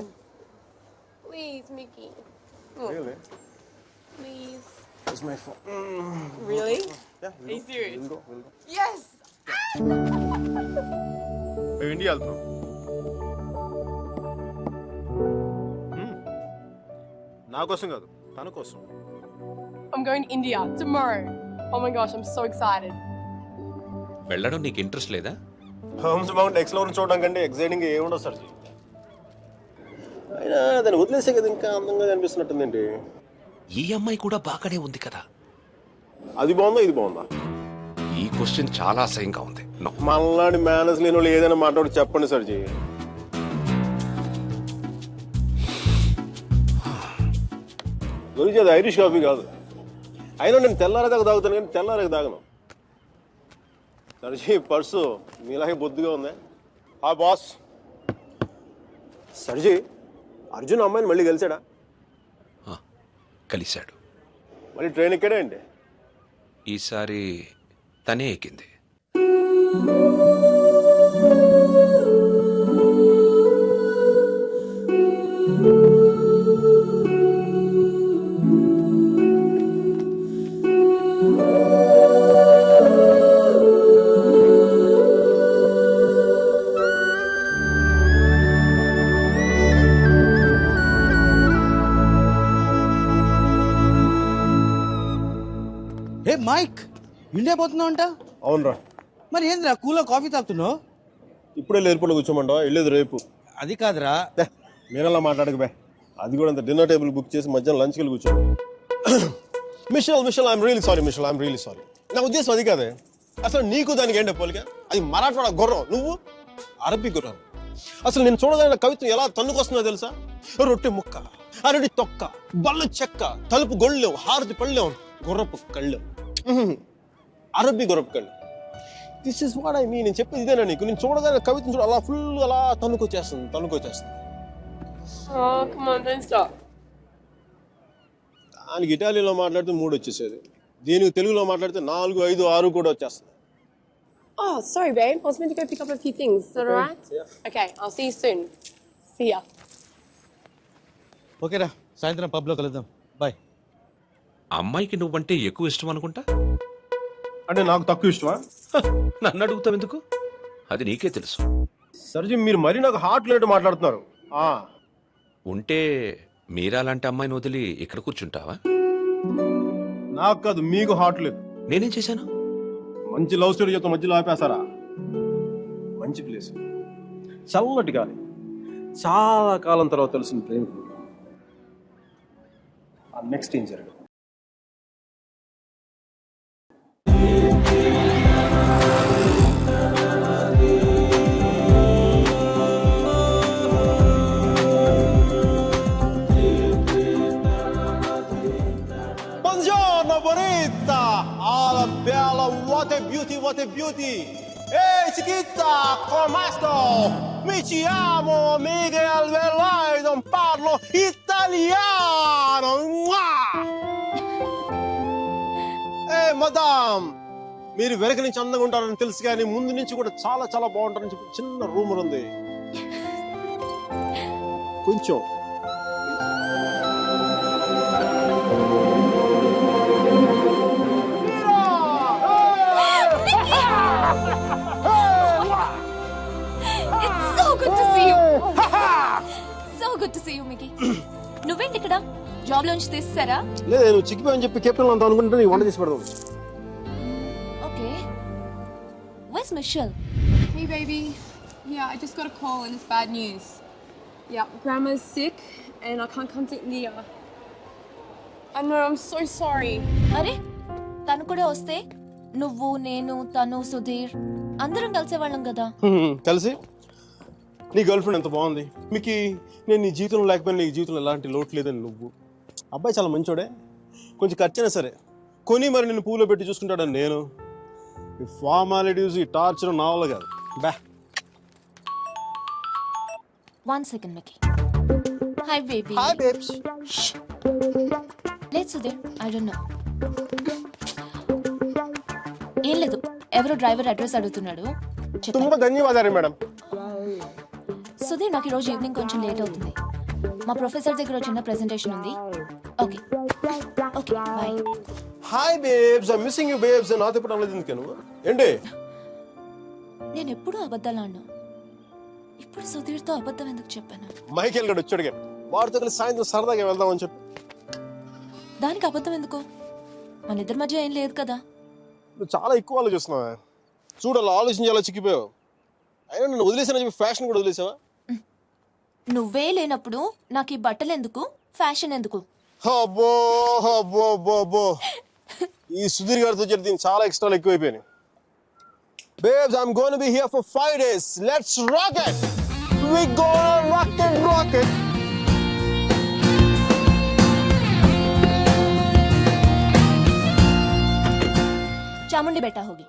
Please, Mickey. Really? Please. It's my phone. Really? Yeah. Are you serious? We'll go. Yes! మేము India వెళ్తాం. నా కోసం కాదు, తన కోసం. I'm going to India tomorrow. Oh my gosh, I'm so excited. వెళ్ళడం నీకు interest లేదా? హోమ్స్ మౌంట్ ఎక్స్ప్లోర్ చూడడం కంటే ఎక్సైటింగ్ ఏముండదు సార్. అయినా దాన్ని వదిలేసే కదా ఇంకా అందంగా కనిపిస్తున్నట్టుందండి. ఈ అమ్మాయి కూడా బాగానే ఉంది కదా. అది బాగుందా ఇది బాగుందా? ఈ క్వశ్చన్ చాలా అసహ్యంగా ఉంది. మనలాంటి మేనర్స్ లేని వాళ్ళు ఏదైనా మాట్లాడి చెప్పండి సర్జీ. గురించి అది ఐరిష్ కాఫీ కాదు. అయినా నేను తెల్లారేదాకా తాగుతాను కానీ తెల్లారేకి తాగను. సర్జీ పర్సు మీలాగే బొద్దుగా ఉంది. ఆ బాస్ సర్జీ అర్జున్ అమ్మాయిని మళ్ళీ కలిసాడా? కలిశాడు. మళ్ళీ ట్రైన్ ఎక్కడే అండి? ఈసారి తనే ఎక్కింది. ఏ మైక్, ఇండియా పోతున్నావు అంట? అవునరా. మరి ఏంద్రా కూలో కాఫీ తాగుతున్నావు? ఇప్పుడే ఎయిర్పోర్ట్లో కూర్చోమంటావా? వెళ్ళేది రేపు. అది కాదురా. మీరలా మాట్లాడక అది కూడా అంత డిన్నర్ టేబుల్ బుక్ చేసి మధ్యాహ్నం లంచ్కి వెళ్ళి కూర్చో. Mitchell I'm really sorry. నా ఉద్దేశం అది కాదే. అసలు నీకు దానికి ఏంటో పోలిక? అది మరాఠవాడ గుర్రం, నువ్వు అరబీ గుర్రం. అసలు నేను చూడదన్న కవిత్వం ఎలా తన్నుకొస్తుందో తెలుసా? రొట్టె ముక్క, అరటి తొక్క, బల్ల చెక్క, తలుపు గొళ్ళెం, హారతి పళ్ళెం, గుర్రపు కళ్ళెం, అరబీ గుర్రపు కళ్ళు. This is what I mean. నేను చెప్పేది ఇదేనా నీకు? నేను చూడగానే కవిత్వం చూడ అలా ఫుల్ అలా తన్నుకొచ్చేస్తుంది. Oh, come on, don't stop. దానికి ఇటాలియన్లో మాట్లాడితే 3 వచ్చేసేది. దీనికి తెలుగులో మాట్లాడితే 4, 5, 6 కూడా వచ్చేస్తుంది. Oh, sorry, babe. I was meant to go pick up a few things. Is that alright? Yeah. Okay, I'll see you soon. See ya. ఓకేరా, సాయంత్రం పబ్లో కలుద్దాం. బాయ్. అమ్మాయికి నువ్వంటే ఎక్కువ ఇష్టం అనుకుంటా. అంటే నాకు తక్కువ ఇష్టమా? నన్ను అడుగుతావు ఎందుకు? అది నీకే తెలుసు. సర్జీ మీరు మరీ నాకు హార్ట్ లేట్ మాట్లాడుతున్నారు. ఉంటే మీరా లాంటి అమ్మాయిని వదిలి ఇక్కడ కూర్చుంటావా? నాకు కాదు, మీకు హార్ట్ లేదు. నేనేం చేశాను? మంచి లవ్ స్టోరీ చెప్తా మధ్యలో ఆపేశారా? మంచి ప్లేస్, చల్లటి గాలి, చాలా కాలం తర్వాత తెలిసిన ప్రేమ. నెక్స్ట్ ఏం జరగదు. Buongiorno bonita, alla bella, what a beauty. Ehi chiquita, come sto? Mi chiamo Miguel Velay, non parlo italiano. మదాం, మీరు వెనక నుంచి అందంగా ఉంటారని తెలుసు కానీ ముందు నుంచి కూడా చాలా చాలా బాగుంటారని చెప్పి చిన్న రూమర్ ఉంది. కొంచెం It's so good to see you. So good to see you, Mickey. నువ్వేంటి ఇక్కడ? జాబ్ లోంచి తీసేసారా? లేదు, నువ్వు చిక్కిపోయని చెప్పి కెప్టెన్ అంతా అనుకుంటే నీకు వంట చేసి పెడదాం. Okay. Where's Michelle? Hey, baby. Yeah, I just got a call and it's bad news. Yeah, Grandma's sick and I can't come to India. I know, I'm so sorry. అరే, తను కూడా వస్తే నువ్వు, నేను, తను, సుధీర్ అందరం కలిసేవాళ్ళం కదా. కలిసి నీ గర్ల్ ఫ్రెండ్ ఎంత బాగుంది. మీకు నేను నీ జీవితంలో లేకపోయినా నీ జీవితంలో ఎలాంటి లోటు లేదని నువ్వు. అబ్బాయి చాలా మంచోడే, కొంచెం ఖర్చైనా సరే కొని మరి నిన్ను పూలో పెట్టి చూసుకుంటాడని నేను. ఈ ఫార్మాలిటీస్, ఈ టార్చర్ నా వల్ల కాదు. బా 1 second, Mickey. Hi, baby. Hi, babes. Shh. Let's do I don't know. ఏం లేదు, ఎవరో డ్రైవర్ అడ్రస్ అడుగుతున్నాడు. తుంబ ధన్యవాదాలు మేడం. సుధీర్, నాకు ఈరోజు ఈవినింగ్ కొంచెం లేట్ అవుతుంది. మా ప్రొఫెసర్ దగ్గర చిన్న ప్రెజెంటేషన్ ఉంది. Okay okay bye. Hi babes, I missing you babes. నాతో ఇప్పుడు అనలేదు ఎందుకను ఏంటి? నేను ఎప్పుడూ అబద్ధాలు ఆడను. ఇప్పుడు సుధీర్తో అబద్ధం ఎందుకు చెప్పాను? మైకేల్ గడు వచ్చాడు కదా, వాడితో కలిసి సాయంత్రం సరదాగా వెళ్దామని చెప్పి. దానికి అబద్ధం ఎందుకు? మన ఇద్దరి మధ్య ఏం లేదు కదా. నువ్వు చాలా ఎక్కువ ఆలోచిస్తున్నావా? చూడాలి, ఆలోచించి అలా చిక్కిపోయావు. అయినా నన్ను వదిలేసానని చెప్పి ఫ్యాషన్ కూడా వదిలేసావా? నువ్వే లేనప్పుడు నాకు ఈ బట్టలు ఎందుకు, ఫ్యాషన్ ఎందుకు? అబ్బో అబ్బో అబ్బో అబ్బో, ఈ సుధీర్ గారితో చెప్పి దీనికి చాలా ఎక్స్ట్రాలు ఎక్కువైపోయినాయి. Babes, I'm going to be here for 5 days. Let's rock it! We gonna rock it, rock it! Chamundi बेटा होगी.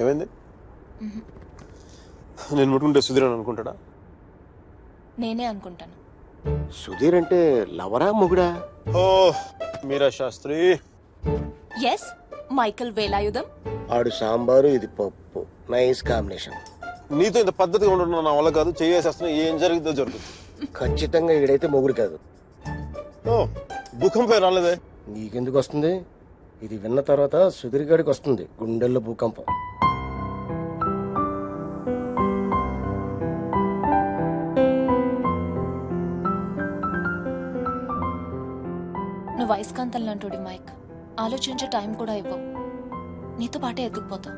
ఏమైంది? నేను ముట్టుకుంటే సుధీర్ అని అనుకుంటాడా? నేనే అనుకుంటాను. సుధీర్ అంటే లవరా మొగుడా? Oh Mira Shastri. Yes, Michael Velayudham. ఆడు సాంబారు, ఇది పప్పు, నైస్ కాంబినేషన్. నీతో ఇంత పద్ధతిగా ఉండడం నా వల్ల కాదు. చేసేస్తున్నా, ఏం జరుగుతుందో జరుగుతుంది. ఖచ్చితంగా ఈడైతే మొగుడు కాదు. ఓ భూకంపం రాలేదే? నీకెందుకు వస్తుంది? ఇది విన్న తర్వాత సుధీర్ గారికి వస్తుంది గుండెల్లో భూకంపం. నువ్వు అయస్కాంతం లాంటి మైక్, ఆలోచించే టైం కూడా ఇవ్వవు. నీతో పాటే ఎత్తుకుపోతావు.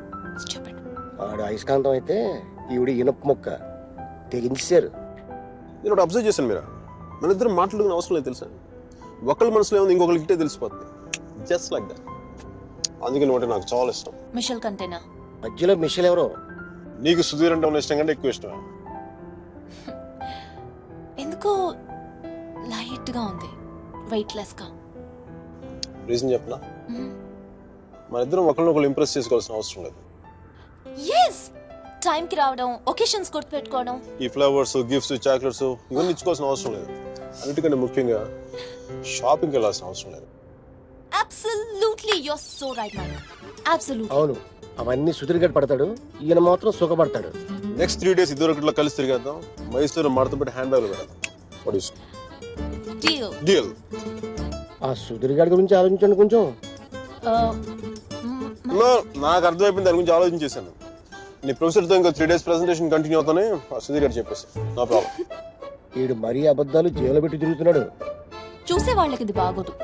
చెప్పండి. ఆడు అయస్కాంతం అయితే ఈవిడ ఇనప మొక్క తెగించారు. నేను ఒకటి అబ్జర్వ్ చేశాను. మీరా మన ఇద్దరు మాట్లాడుకునే అవసరం లేదు తెలుసా? ఒకళ్ళ మనసులో ఏముంది ఇంకొకరికి ఇట్టే తెలిసిపోతుంది. Just like that. అందుకే నువ్వు నాకు చాలా ఇష్టం. మిషల్ కంటేనా? మధ్యలో మిషల్ ఎవరో? నీకు సుధీర్ అంటే ఉన్న ఇష్టం కంటే ఎక్కువ ఇష్టం. ఎందుకో లైట్ గా ఉంది, వెయిట్ లెస్ గా. రీజన్ చెప్పనా? మన ఇద్దరం ఒకరినొకరు ఇంప్రెస్ చేసుకోవాల్సిన అవసరం లేదు. ఎస్, టైం కి రావడం, ఒకేషన్స్ గుర్తు పెట్టుకోవడం, ఈ ఫ్లవర్స్, గిఫ్ట్స్, చాక్లెట్స్ ఇవన్నీ ఇచ్చుకోవాల్సిన అవసరం లేదు. అన్నిటికంటే ముఖ్యంగా షాపింగ్కి వెళ్ళాల్సిన అవసరం లేదు. Absolutely, you are so right Mike. Absolutely. అవును, అవన్నీ సుధీర్ గారు పడతాడు, ఈయన మాత్రం సుఖపడతాడు. నెక్స్ట్ 3 days ఇద్దరు ఒకటిలో కలిసి తిరిగేద్దాం. మైసూరు మడత పెట్టి హ్యాండ్ బ్యాగ్ పెడదాం. డీల్. డీల్. ఆ సుధీర్ గారి గురించి ఆలోచించండి కొంచెం. నాకు అర్థమైపోయింది, దాని గురించి ఆలోచించేసాను. నీ ప్రొఫెసర్తో ఇంకా 3 days ప్రెజెంటేషన్ కంటిన్యూ అవుతానే సుధీర్ గారు చెప్పేసి నో ప్రాబ్లం. వీడు మరీ అబద్ధాలు జైలు పెట్టి తిరుగుతున్నాడు. చూసే వాళ్ళకి ఇది బాగోదు.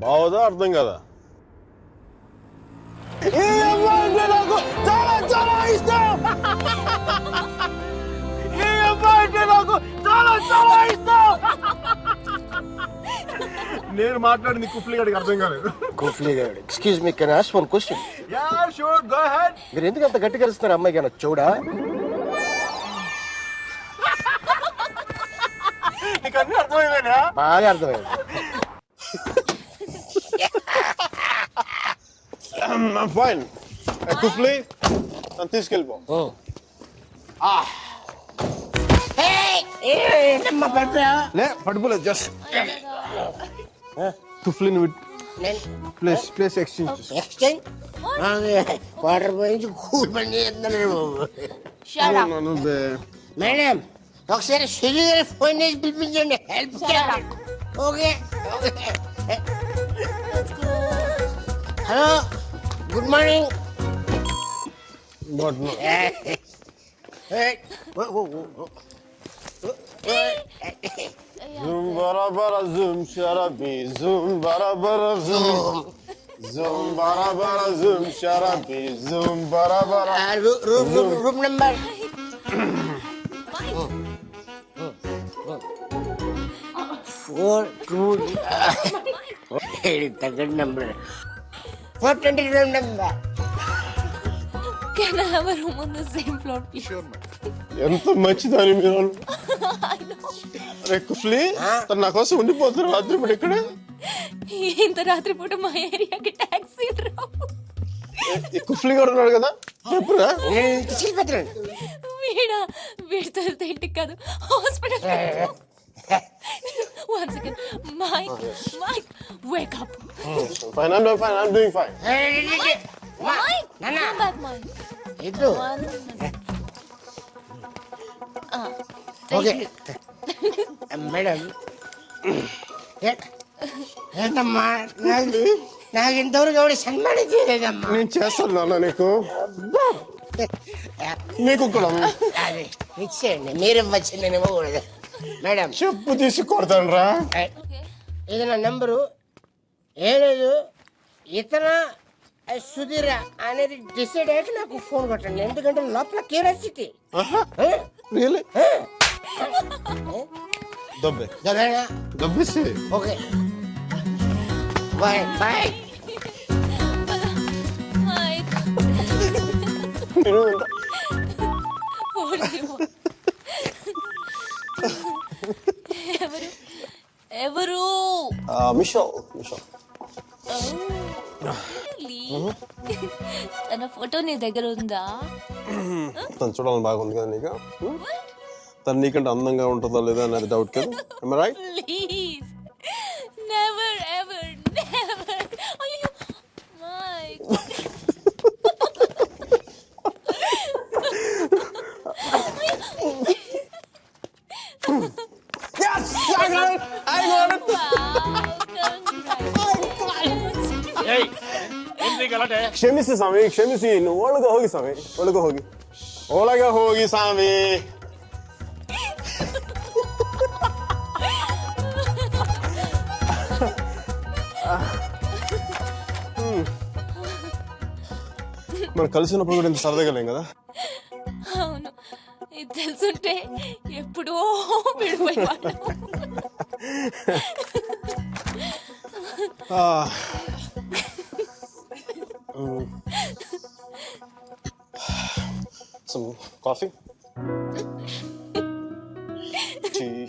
బాగోదా? అర్థం కదా? నేను మాట్లాడింది కుఫ్లీ గారికి అర్థం కాలేదు. కుఫ్లీ గారు, excuse me, can I ask one question? Yeah sure, go ahead. మీరు ఎందుకు అంత గట్టిగా అరుస్తున్నారు? అమ్మాయి కన్నా చూడా? నీకు అన్నీ అర్థమైందా? బాగా అర్థమైంది. I'm fine. కుఫ్లీ నన్ను తీసుకెళ్ళిపో. లే పడిపోలేదు, జస్ట్ కుఫ్లీని ప్లేస్ ఎక్స్చేంజ్ వాటర్ పోయించి కూల్ పని చేస్తున్నాను. మేడం, ఒకసారి సుధీర్ ఫోన్ చేసి పిలిపించండి, హెల్ప్ చేయాలి. Okay. Hello, good morning. Zoom bara bara zoom sharabi zoom bara bara zoom. Zoom bara bara zoom sharabi zoom bara bara. Room number. Four two. Good number. 420 room number. Can I have a room on the same floor, please? Sure, ఎంత మంచిదని మీరు అరే కుఫ్లీ తను నా కోసం ఉండిపోతారు రాత్రి పూట ఇక్కడ ఇంత రాత్రిపూట మా ఏరియాకి టాక్సీ రావు. కుఫ్లీ కూడా ఉన్నాడు కదా చెప్పురా వీడితో వెళ్తే ఇంటికి కాదు hospital. One second. Mike, wake up. Fine, I'm doing fine. Mike, come back, Mike. One minute. Okay. Madam. ఏంటమ్మా నాకు ఇంతవరకు ఎవరు సన్మానం చేయలేదమ్మా. నేను చేస్తాను నాన్న నీకు నీకు కూడా అది ఇచ్చేయండి, మీరు ఇవ్వచ్చు, నేను ఇవ్వకూడదు. మేడం చెప్పు తీసి కొడతాను రా. ఇది నా నెంబరు. ఏం లేదు, ఇతర సుధీర అనేది డిసైడ్ అయ్యాక నాకు ఫోన్ కొట్టండి, ఎందుకంటే లోపల క్యూరియాసిటీ. దబ్బేసి okay bye bye. Mike. What do you want? ఎవరు మిషల్ తన ఫోటో నీ దగ్గర ఉందా? తను చూడాలని బాగుంది కదా నీకు. తను నీకంటే అందంగా ఉంటుందా లేదా అనేది డౌట్ కదా. Right please never ever never. అయ్యో mic. Yes, I got it. ಕ್ಷಮಿಸಿ ಸ್ವಾಮಿ, ಕ್ಷಮಿಸಿ. ಇನ್ನು ಒಳಗೆ ಹೋಗಿ ಸ್ವಾಮಿ, ಒಳಗೆ ಹೋಗಿ, ಒಳಗೆ ಹೋಗಿ ಸ್ವಾಮಿ. మనం కలిసినప్పుడు కూడా ఇంత సరదాగా లేం కదా. అవును, ఇది తెలుసుంటే ఎప్పుడో విడిపోయేవాళ్ళం. Some coffee? Tea?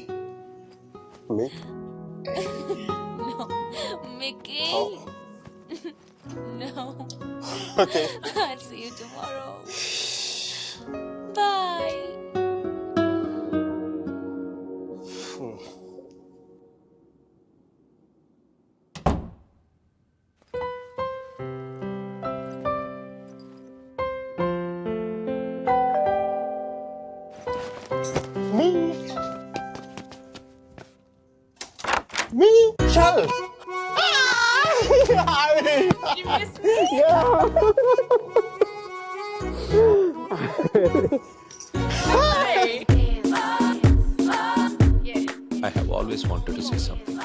Me? No, Mickey. Oh. No. Okay. I'll see you tomorrow. Bye. Shal! You missed me? Yeah! I have always wanted to say something.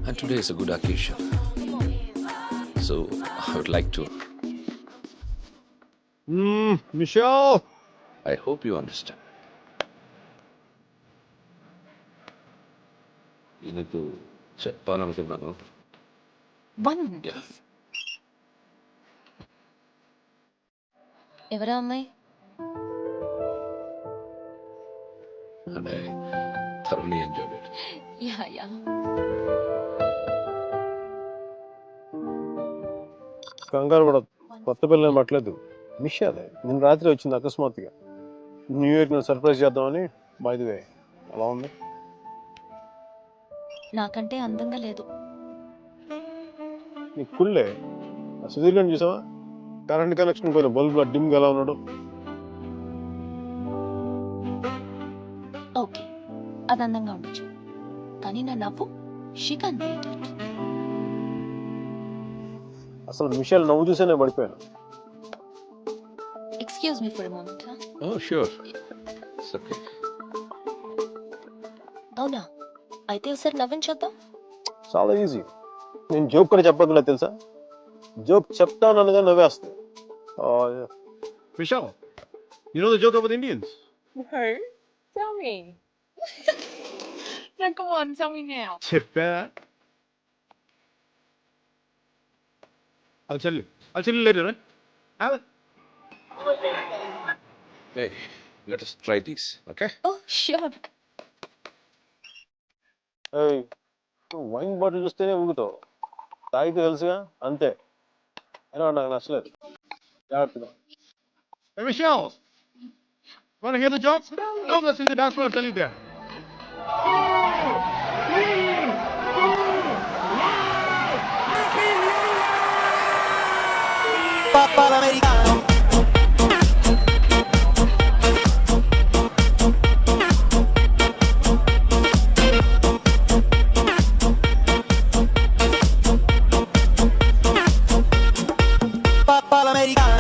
And today is a good occasion. So I would like to. Michelle! I hope you understand. నీకు చెప్పాలనుకున్నాను. ఎవరా అమ్మాయి? And I thoroughly enjoyed it. Yeah. కంగారు పడదు, కొత్త పిల్లలు పట్టలేదు. మిషాలే నిన్న రాత్రి వచ్చింది అకస్మాత్తుగా. న్యూ ఇయర్ సర్ప్రైజ్ చేద్దామని. బై ది వే, ఎలా ఉంది? నాకంటే అందంగా లేదు. నీకు కుళ్ళే. సుధీర్ గారిని చూసావా? కరెంట్ కనెక్షన్ పోయిన బల్బ్ డిమ్గా ఎలా ఉన్నాడు. ఓకే, అది అందంగా ఉండొచ్చు, కానీ నా నవ్వు షీ కాంట్ బీట్ ఇట్. అసలు మిషల్ నవ్వు చూసేనే పడిపోయాను. Excuse me for a moment. Oh, sure. It's okay. అవునా? అయితే ఒకసారి నవ్వించేద్దాం. చాలా ఈజీ. నేను జోక్ కూడా చెప్పకుండా తెలుసా, joke చెప్తానన్నగా నవ్వేస్తుంది. Michelle, you know the joke about Indians? No. Tell me. No, come on, tell me now. చెప్పా. I'll tell you later, right? Have it. Hey, let us try these, okay? Oh, sure. Hey, wine bottle చూస్తేనే ఊగుతావు, తాగితే తెలుసుగా అంతే. అయినా నాకు నచ్చలేదు. జాగ్రత్తగా. Hey, Michelle, want to hear the joke? No, let's see the dance floor. I'll tell you there. Papa l'americano. Papa l'americano.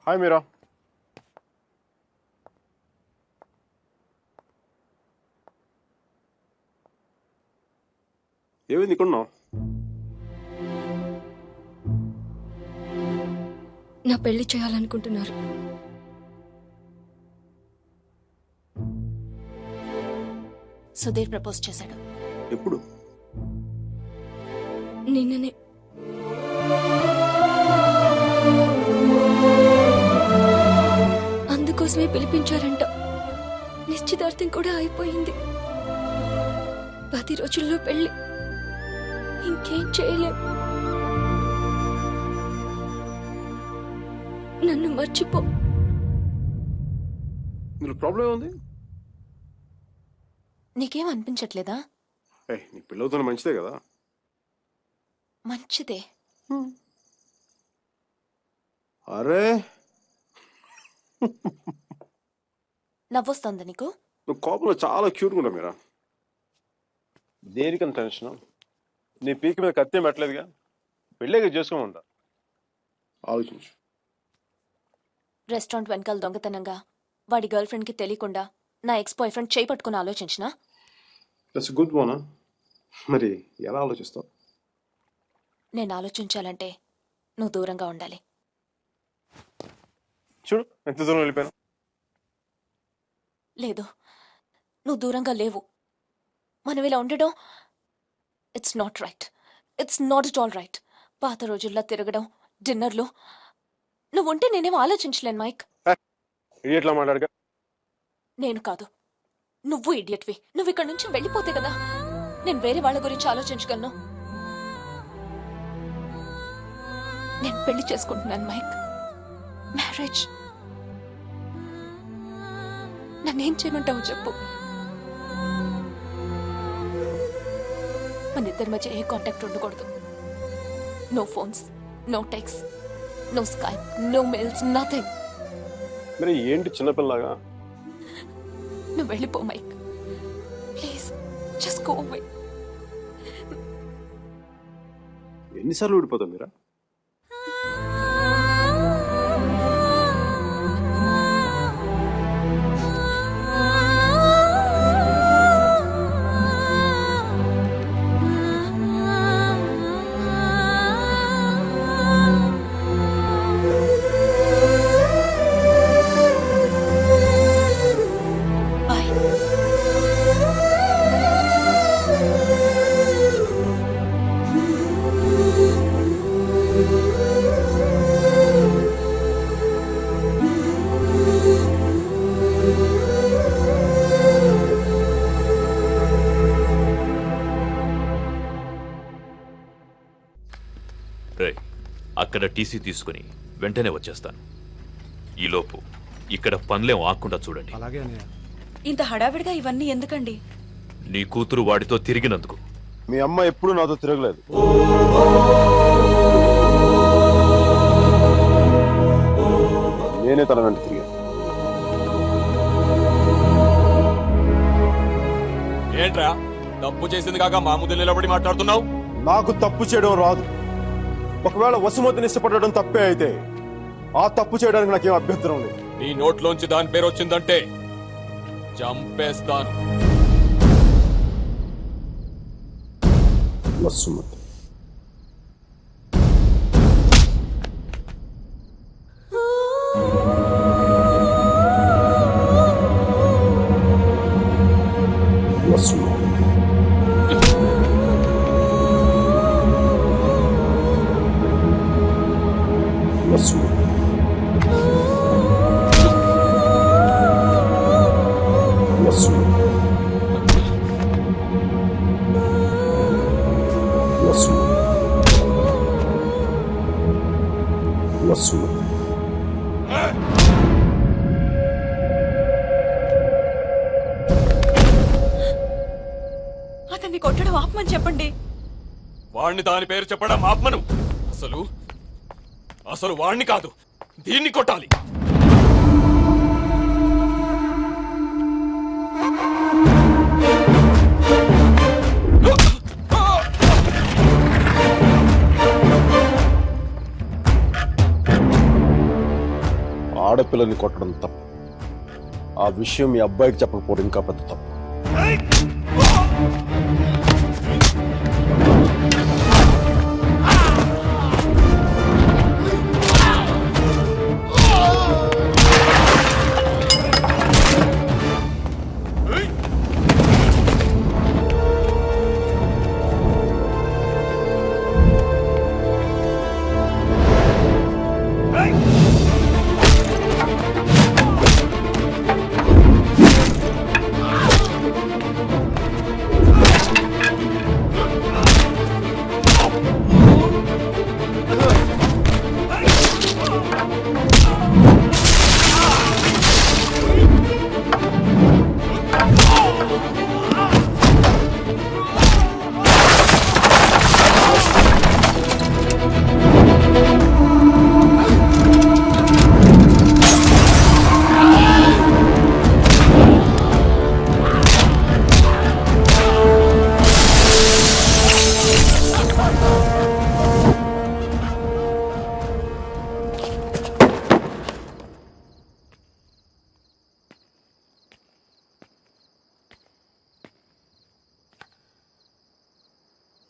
Hi Mira. ఏమైంది ఇక్కడ ఉన్నావు? నా పెళ్లి చేయాలనుకుంటున్నారు. సుధీర్ ప్రపోజ్ చేశాడు. ఎప్పుడు? నిన్ననే. అందుకోసమే పిలిపించారంట. నిశ్చితార్థం కూడా అయిపోయింది. 10 రోజుల్లో పెళ్లి. ఇంకేం చేయలేం. నన్ను మర్చిపో. మీరు ప్రాబ్లం ఉంది? నీకేం అనిపించట్లేదా? నీ పిల్లలతో మంచిదే కదా. మంచిదే. అరే నవ్వొస్తుందా నీకు? నువ్వు కోపంలో చాలా క్యూట్గా ఉన్నావు మీరా. దేనికని టెన్షన్? నీ పీక మీద కత్తే పెట్టలేదుగా, పెళ్ళేగా చేసుకోమంటా. ఆలోచించు. రెస్టారెంట్ వెనకాల దొంగతనంగా వాడి గర్ల్ ఫ్రెండ్ కి తెలియకుండా నా ఎక్స్ బాయ్ ఫ్రెండ్ చేయి పట్టుకుని ఆలోచించినా? That's good one. మరి ఎలా ఆలోచిస్తావు? నేను ఆలోచించాలంటే నువ్వు దూరంగా ఉండాలి. చూడు ఎంత దూరం వెళ్ళిపోయాను. లేదు, నువ్వు దూరంగా లేవు. మనం ఇలా ఉండడం it's not right. It's not it all right. పాత రోజుల్లో తిరగడం, డిన్నర్లు. నువ్వు ఉంటే నేనేం ఆలోచించలేను మైక్. ఇడియట్లా మాట్లాడగా. నేను కాదు, నువ్వు ఇడియట్వి. నువ్వు ఇక్కడ నుంచి వెళ్ళిపోతే కదా నేను వేరే వాళ్ళ గురించి ఆలోచించగలను. నేను పెళ్లి చేసుకుంటున్నాను మైక్. మ్యారేజ్. నన్నేం చేయమంటావు చెప్పు. మన ఇద్దరి మధ్య ఏ కాంటాక్ట్ ఉండకూడదు. No phones, no text, no Skype, no mails, nothing. మరి ఏంటి చిన్నపిల్లగా? నువ్వు వెళ్ళిపో Mike please. Just go away. ఎన్నిసార్లు ఊడిపోతావు మీరా? అక్కడ టీసీ తీసుకుని వెంటనే వచ్చేస్తాను. ఈలోపు ఇక్కడ పనులేం ఆకుండా చూడండి. ఇంత హడావిడిగా ఇవన్నీ ఎందుకండి? నీ కూతురు వాడితో తిరిగినందుకు. మీ అమ్మ ఎప్పుడు నాతో తిరగలేదు. నేనే తన వెంట తిరిగాను. ఏంట్రా తప్పు చేసింది కాక మా ముందు నిలబడి మాట్లాడుతున్నావు? నాకు తప్పు చేయడం రాదు. ఒకవేళ వసుమతిని ఇష్టపడడం తప్పే అయితే ఆ తప్పు చేయడానికి నాకేం అభ్యంతరం లేదు. నీ నోట్లోంచి దాని పేరు వచ్చిందంటే చంపేస్తాను. వసుమతి అతన్ని కొట్టడం ఆపమని చెప్పండి. వాణ్ణి దాని పేరు చెప్పడం ఆత్మను. అసలు వాణ్ణి కాదు, దీన్ని కొట్టాలి. ఆడపిల్లని కొట్టడం తప్పు. ఆ విషయం మీ అబ్బాయికి చెప్పకపోవడం ఇంకా పెద్ద తప్పు.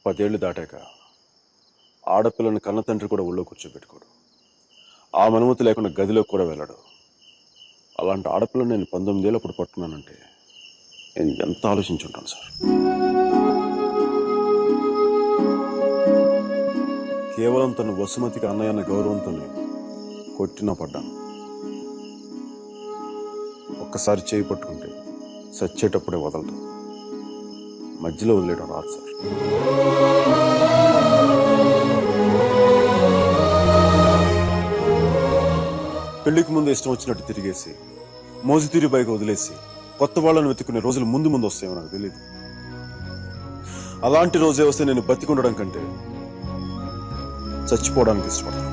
పదేళ్లు దాటాక ఆడపిల్లని కన్న తండ్రి కూడా ఊళ్ళో కూర్చోబెట్టుకోడు. ఆ అనుమతి లేకుండా గదిలోకి కూడా వెళ్ళడు. అలాంటి ఆడపిల్లని నేను 19 ఏళ్ళప్పుడు పట్టుకున్నానంటే నేను ఎంత ఆలోచించుంటాను సార్. కేవలం తను వసుమతికి అన్నయ్య అన్న గౌరవంతోనే కొట్టినా పడ్డాను. ఒక్కసారి చేయి పట్టుకుంటే చచ్చేటప్పుడే వదలదు. మధ్యలో వదిలేయడం రాదు సార్. పెళ్లికి ముందు ఇష్టం వచ్చినట్టు తిరిగేసి మోజుతీరి బైక్ వదిలేసి కొత్త వాళ్ళని వెతుకునే రోజులు ముందు ముందు వస్తాయేమో నాకు తెలియదు. అలాంటి రోజే వస్తే నేను బతికుండడం కంటే చచ్చిపోవడానికి ఇష్టపడతాను.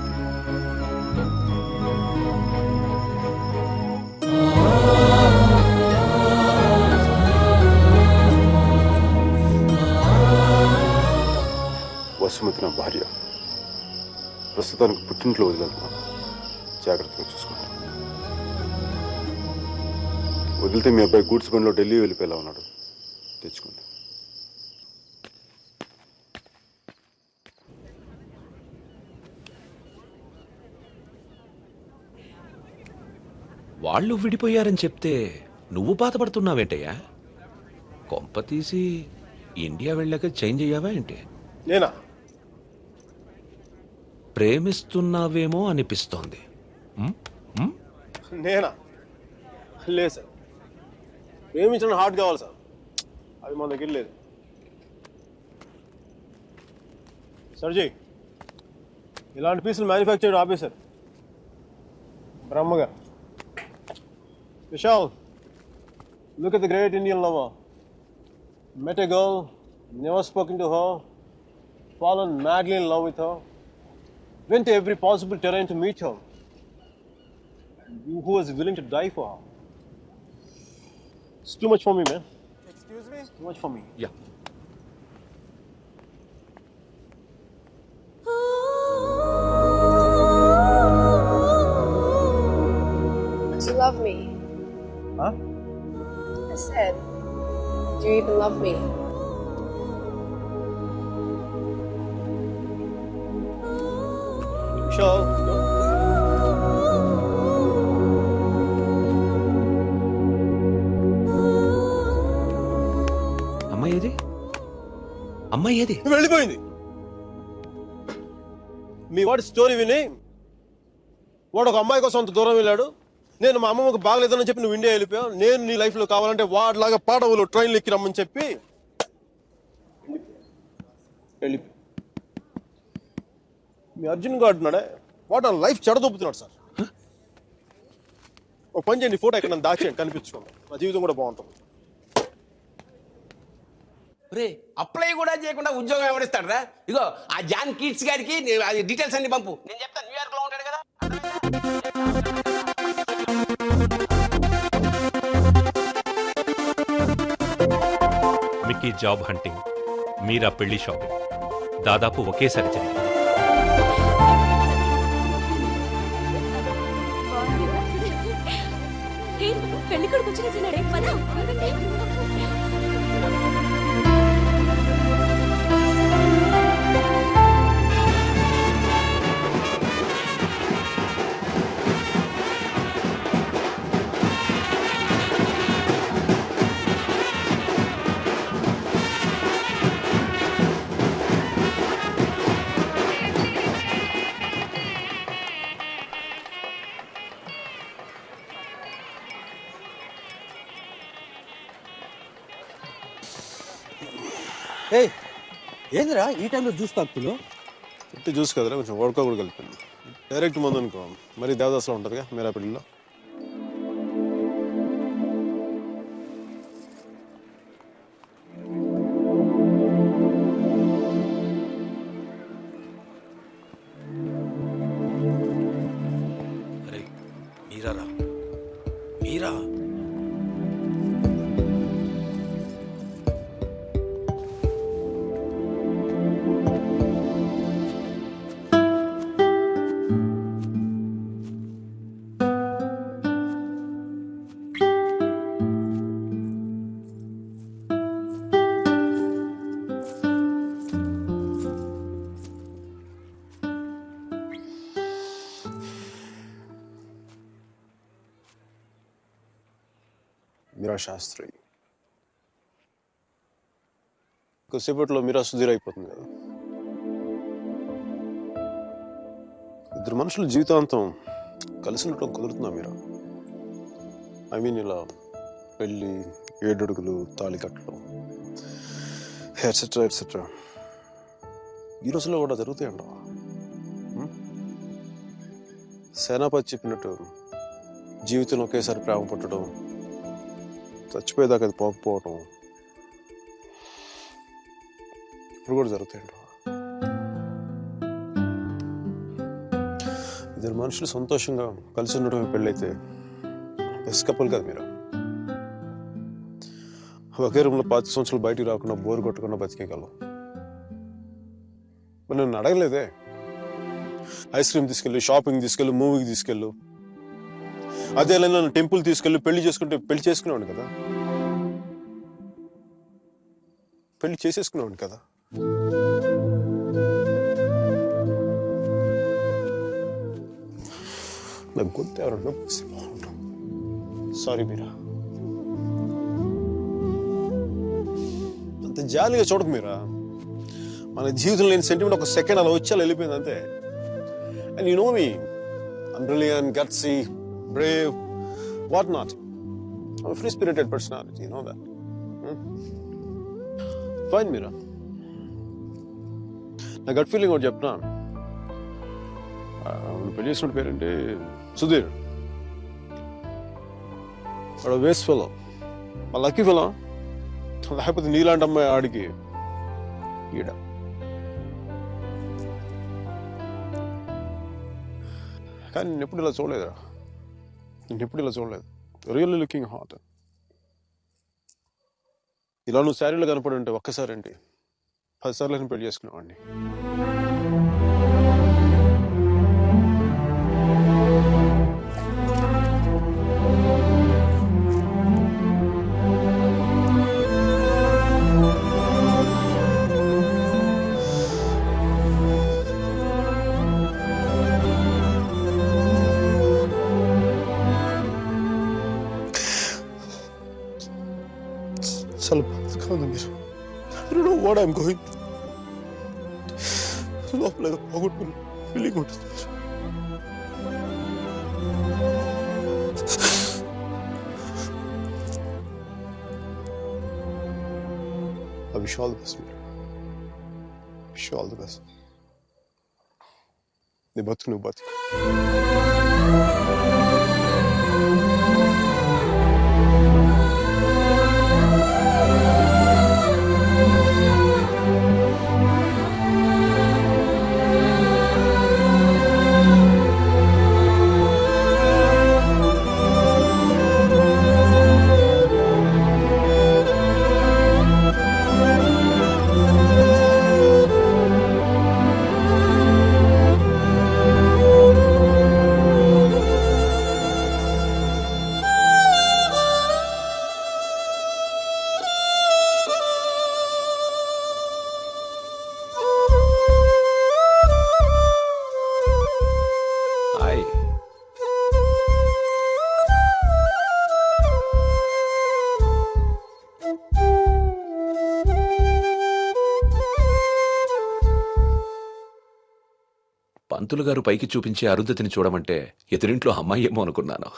వసుమతి నా భార్య. ప్రస్తుతానికి పుట్టింట్లో వదిలేస్తున్నాను. జాగ్రత్తగా చూసుకుంటాను. వదిలితే మీ అబ్బాయి గూడ్స్ బండిలో ఢిల్లీ వెళ్ళిపోయేలా ఉన్నాడు. తెచ్చుకోండి. వాళ్ళు విడిపోయారని చెప్తే నువ్వు బాధపడుతున్నావేంటయ్యా? కొంప తీసి ఇండియా వెళ్ళాక చేంజ్ అయ్యావా ఏంటి? నేనా? ప్రేమిస్తున్నావేమో అనిపిస్తోంది. నేనా? లేదు సార్. ప్రేమించడం హార్ట్ కావాలి సార్. అది మన దగ్గర లేదు. సర్జీ, ఇలాంటి పీసులు మ్యానుఫ్యాక్చర్ ఆపేశారు. బ్రహ్మగా. Vishal, look at the great Indian lover. Met a girl, never spoken to her, fallen madly in love with her, went to every possible terrain to meet her, and you who was willing to die for her. It's too much for me, man. Excuse me? It's too much for me. Yeah. love me? Huh? I said, do you even love me? Sure. అమ్మాయి ఏది అమ్మాయి ఏది వెళ్ళిపోయింది. మీ వాడి story విని వాడు ఒక అమ్మాయి కోసం అంత దూరం వెళ్ళాడు. నేను మా అమ్మమ్మకు బాగలేదని చెప్పి నువ్వు ఇండియా వెళ్ళిపోయావు. నేను నీ లైఫ్లో కావాలంటే వాడిలాగా పాడవులు ట్రైన్లు ఎక్కి రమ్మని చెప్పి వెళ్ళిపో. మీ అర్జున్ గారు అంటున్నాడే వాడు ఆ లైఫ్ చెడదొప్పుతున్నాడు సార్. ఒక పని చేయండి, ఫోటో ఎక్కడ దాచేయండి, కనిపించుకోండి, నా జీవితం కూడా బాగుంటుంది. రే అప్లై కూడా చేయకుండా ఉద్యోగం ఎవరిస్తాడు రా? ఇగో ఆ జాన్ కిడ్స్ గారికి అది డీటెయిల్స్ అన్ని పంపు, నేను చెప్తాను. న్యూయార్క్ లో ఉంటాడు కదా. మిక్కీ జాబ్ హంటింగ్, మీరా పెళ్లి షాపింగ్ దాదాపు ఒకేసారి జరిగింది. పెళ్లి కొడుకు వచ్చినట్టున్నాడే, పద. ఏ ఏందిరా ఈ టైంలో జ్యూస్ తాగుతున్నావు? ఇంటి జ్యూస్ కదరా, కొంచెం వడక కూడా కలిపింది. డైరెక్ట్ మందు అనుకో, మరి దేవదాస్లో ఉంటుందిగా మీరా పెళ్ళిలో. అరే మీరా రా, మీరా మీరా శాస్త్రి కొద్దిసేపట్లో మీరా సుధీర్ అయిపోతుంది కదా. ఇద్దరు మనుషులు జీవితాంతం కలిసి ఉండటం కుదురుతుందా మీరా? ఐ మీన్ ఇలా పెళ్ళి, 7 అడుగులు, తాళి కట్టడం, ఎట్సెట్రా ఎట్సెట్రా ఈ రోజుల్లో కూడా జరుగుతాయంట. సేనాపతి చెప్పినట్టు జీవితంలో ఒకేసారి ప్రేమ పుట్టడం, చచ్చిపోయేదాకా అది పోకపోవటం ఇప్పుడు కూడా జరుగుతాయంట. ఇద్దరు మనుషులు సంతోషంగా కలిసి ఉండటమే పెళ్ళైతే బెస్ట్ కపుల్ కదా మీరు. ఒకే రూమ్లో 5 సంవత్సరాలు బయటికి రాకుండా బోర్ కొట్టకుండా బతికేయగలం. మరి నన్ను అడగలేదే, ఐస్ క్రీమ్ తీసుకెళ్ళు, షాపింగ్ తీసుకెళ్ళు, మూవీకి తీసుకెళ్ళు. అదే నన్ను టెంపుల్ తీసుకెళ్ళి పెళ్లి చేసుకుంటే పెళ్లి చేసుకునేవాడు కదా, పెళ్లి చేసేసుకునేవాడు కదా. నాకు గొంతు ఎవరన్నా బాగుంటాం. సారీ మీరా, అంత జాలీగా చూడకు మీరా. మన జీవితంలో లేని సెంటిమెంట్ ఒక సెకండ్ అలా వచ్చి అలా వెళ్ళిపోయింది అంతే. And you know me, I'm brilliant, gutsy, brave, what not. I'm a free-spirited personality, you know that. Fine, Meera. నా గట్ ఫీలింగ్ ఒకటి చెప్తున్నా. పెళ్లి చేసిన పేరేంటి? సుధీర్. వాడు వేస్ట్ ఫెలో, మా లక్కీ ఫెలో. లేకపోతే నీలాంటి అమ్మాయి ఆడికి ఈడ. కానీ నేను ఎప్పుడు ఇలా చూడలేదురా, నేను ఎప్పుడు ఇలా చూడలేదు. Really looking hot. ఇలా నువ్వు శారీలో కనపడి ఉంటే ఒక్కసారి ఏంటి 10 సార్లు నేను పెళ్లి చేసుకునేవాడిని. చాలా బాధగా ఉంది మీరు. I don't know what I'm going through. లోపల ఏదో పోగొట్టుకుని ఫీలింగ్ ఉంటుంది. I wish all the best, Mira. Wish you all the best. నీ బతుకు నువ్వు బతుకు. పంతులు గారు పైకి చూపించే అరుంధతిని చూడమంటే ఎదురింట్లో అమ్మాయి ఏమో అనుకున్నాను.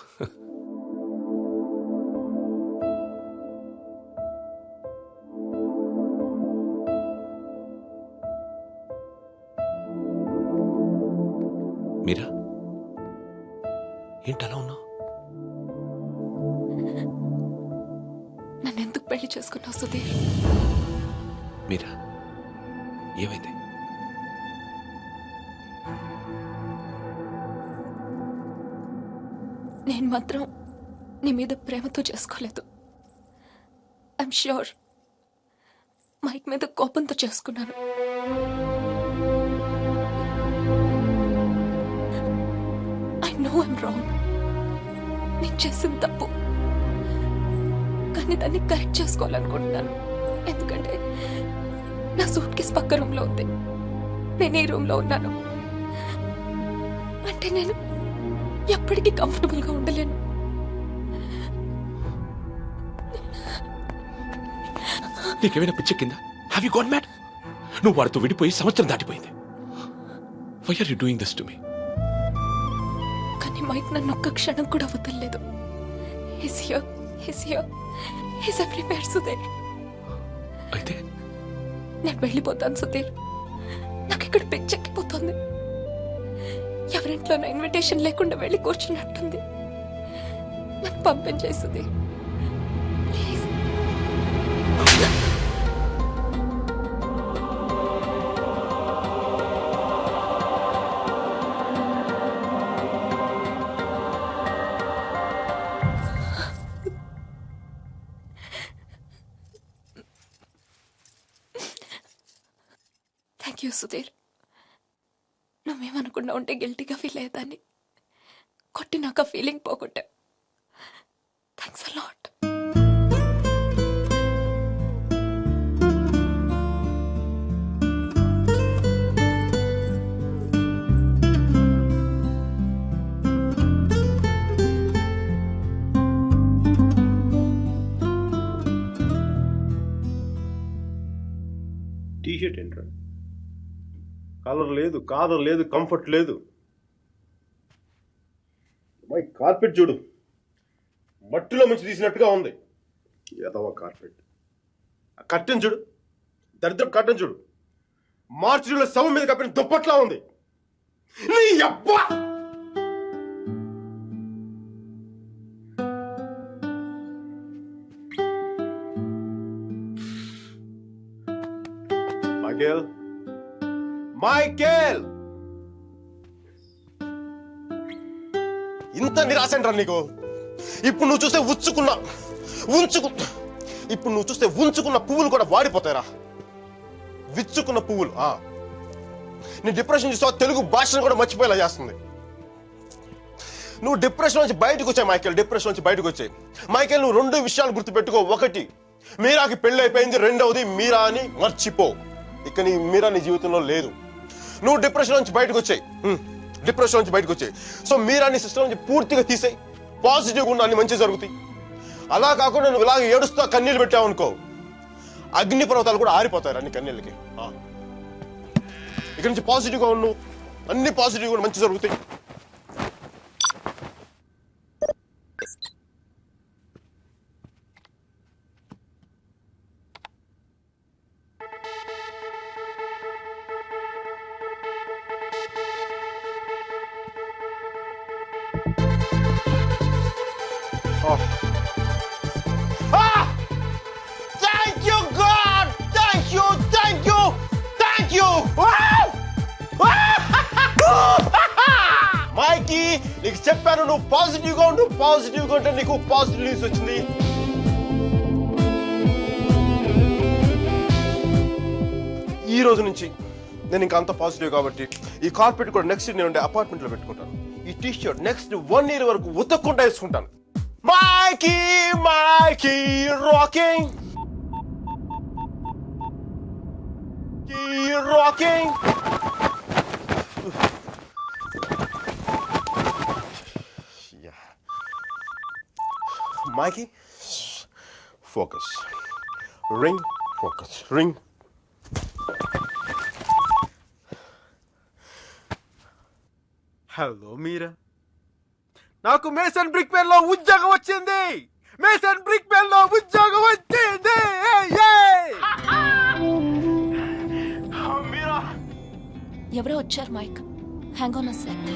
మీరా ఏంటలా ఉన్నావు? నన్నెందుకు పెళ్లి చేసుకున్నావు సుధీర్? మీరా ఏమైంది? నేను మాత్రం నీ మీద ప్రేమతో చేసుకోలేదు. ఐఎమ్ ష్యూర్ మైక్ మీద కోపంతో చేసుకున్నాను. I know I'm wrong. నేను చేసిన తప్పు, కానీ దాన్ని కరెక్ట్ చేసుకోవాలనుకుంటున్నాను. ఎందుకంటే నా సూట్ కేసు పక్క రూమ్లో ఉంది, నేను ఈ రూమ్లో ఉన్నాను. అంటే నేను ఎప్పటికీ కంఫర్టబుల్గా ఉండలేను. నీకేమైనా పిచ్చెక్కిందా? Have you got mad? నువ్వు వాడితో విడిపోయి సంవత్సరం దాటిపోయింది. Why are you doing this to me? కానీ మైక్ నన్ను ఒక్క క్షణం కూడా వదలలేదు. He's everywhere Sudheer. అయితే నేను వెళ్ళిపోతాను సుధీర్. నాకు ఇక్కడ పిచ్చెక్కిపోతుంది. ఎవరింట్లోనో ఇన్విటేషన్ లేకుండా వెళ్ళి కూర్చున్నట్టుంది. నన్ను పంపించేయి Sudheer please. Thank you Sudheer. నువ్వేమనుకున్నా ఉంటే గిల్టీగా ఫీల్ అయ్యేదాన్ని. కొట్టినాక ఫీలింగ్ పోగొట్టా. Thanks a lot. T shirt ఏంట్రా? కలర్ లేదు, కాలర్ లేదు, కంఫర్ట్ లేదు. మై కార్పెట్ చూడు, మట్టిలో మంచి తీసినట్టుగా ఉంది. ఏదవ కార్పెట్. ఆ కర్టెన్ చూడు, దరిద్ర కర్టెన్ చూడు, మార్చిలో శవం మీద కప్పిన దుప్పట్లా ఉంది. నీ అబ్బా! మైకేల్, ఇంత నిరాశ అంటారా నీకు? ఇప్పుడు నువ్వు చూస్తే ఉంచుకున్న పువ్వులు కూడా వాడిపోతాయిరా. విచ్చుకున్న పువ్వులు. నీ డిప్రెషన్ చూస్తావు, తెలుగు భాషను కూడా మర్చిపోయేలా చేస్తుంది. నువ్వు డిప్రెషన్ నుంచి బయటకు వచ్చాయి మైకేల్. డిప్రెషన్ నుంచి బయటకు వచ్చాయి మైకేల్. నువ్వు రెండు విషయాలు గుర్తుపెట్టుకో. ఒకటి, మీరాకి పెళ్లి అయిపోయింది. రెండవది, మీరా అని మర్చిపో. ఇక నీ మీరా నీ జీవితంలో లేదు. నువ్వు డిప్రెషన్ నుంచి బయటకు వచ్చాయి. సో మీరా నీ సిస్టమ్ నుంచి పూర్తిగా తీసేయి. పాజిటివ్గా ఉన్న అన్ని మంచి జరుగుతాయి. అలా కాకుండా నువ్వు ఇలాగ ఏడుస్తా కన్నీళ్ళు పెట్టావు అనుకో, అగ్ని పర్వతాలు కూడా ఆరిపోతారు అన్ని కన్నీళ్ళకి. ఇక్కడి నుంచి పాజిటివ్గా ఉండు, అన్ని పాజిటివ్గా మంచి జరుగుతాయి. Thank you, God! Thank you, thank you, thank you! మైకీ, నీకు చెప్పాను నువ్వు పాజిటివ్గా ఉండు, పాజిటివ్గా ఉంటే నీకు పాజిటివ్ న్యూస్ వచ్చింది. ఈ రోజు నుంచి నేను ఇంకా అంత పాజిటివ్ కాబట్టి ఈ కార్పెట్ కూడా నెక్స్ట్ నేను ఉండే అపార్ట్మెంట్లో పెట్టుకుంటాను. ఈ టీ షర్ట్ నెక్స్ట్ 1 year వరకు ఉతక్కుండా వేసుకుంటాను. Mikey, Mikey rocking, rocking. Mikey, focus. Ring, focus. Ring. Hello Mira, నాకు మేసన్ బ్రిక్ పెన్ లో ఉద్యోగం వచ్చింది. మేసన్ బ్రిక్ పెన్ లో ఉద్యోగం వచ్చింది. మీరా, ఎవరో వచ్చారు Mike. Hang on a sec.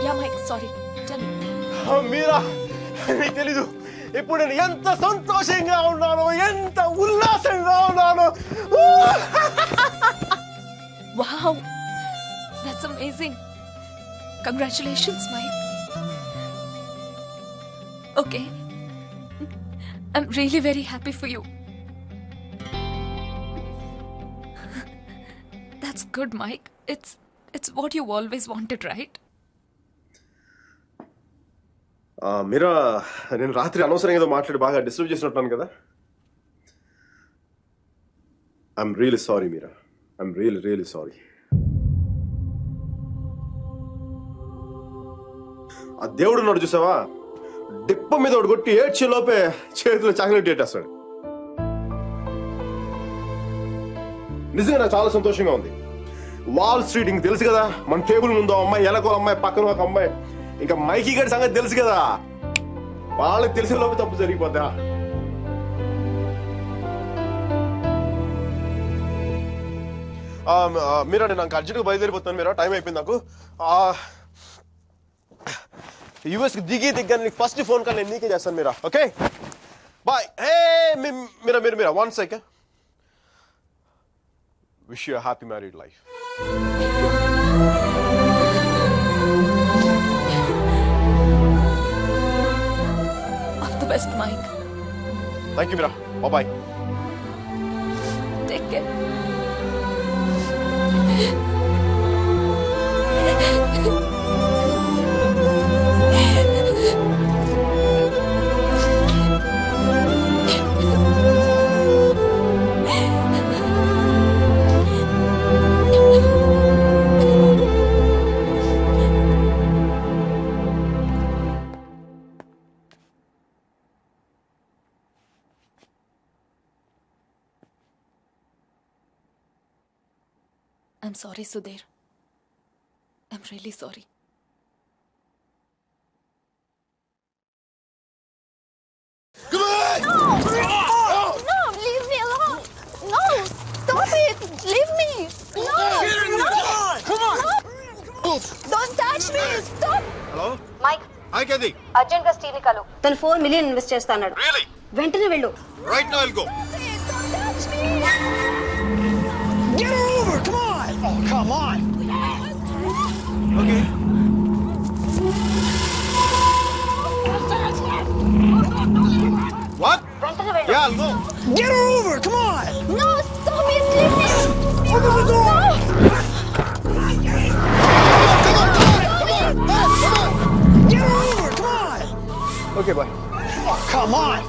Yeah Mike, sorry. Tell Mira, నీకు తెలీదు ఇప్పుడు నేను ఎంత సంతోషంగా ఉన్నాను, ఎంత ఉల్లాసంగా ఉన్నాను. Wow, that's amazing. Congratulations Mike. Okay, I'm really very happy for you. That's good, Mike. It's what you always wanted, right? మీరా, నేను రాత్రి అనవసరంగా ఏదో మాట్లాడి బాగా డిస్టర్బ్ చేసినట్టున్నాను కదా. I'm really sorry Meera, I'm really sorry. ఆ దేవుడు ఉన్నాడు చూసావా, డిప్ప మీద ఒకటి కొట్టి ఏడ్చే లోపే చేతిలో చాక్లెట్ ఏటేస్తాడు. నిజంగా నాకు చాలా సంతోషంగా ఉంది. వాల్ స్ట్రీట్ ఇంక తెలుసు కదా, మన టేబుల్ ముందు అమ్మాయి, ఎలకో అమ్మాయి, పక్కన ఒక అమ్మాయి, ఇంకా మైకీ గారి సంగతి తెలుసు కదా. వాళ్ళకి తెలిసే లోపే తప్పు జరిగిపోద్దా. మీరా, నేను నాకు అర్జెంట్గా బయలుదేరిపోతాను. మీరా, టైం అయిపోయింది నాకు. యూఎస్కి దిగ్గా నీకు ఫస్ట్ ఫోన్ కాల్ నేను నీకే చేస్తాను Mira. Okay, bye. Hey Mira, 1 second. Wish you happy married life. All the best, Mike. Thank you Mira. Bye. Take care. I'm sorry, Sudhir. I'm really sorry. No, leave me alone. No, stop it. Leave me. No, Come on. no. Don't touch me. Stop. Hello Mike, hi కేది. Urgent గా Steve ని కలు. తను 4 million invest చేస్తాడు. Really? వెంటనే వెళ్ళు. Right now I'll go. Don't touch me. Get over. Come on. Oh, come on. Okay. What? వెంటనే వెళ్ళు. Yeah, I'll go. Get her over. Come on. No, stop it. Leave me. Open the door. Get her over. Come on. Okay, bye. Oh, come on.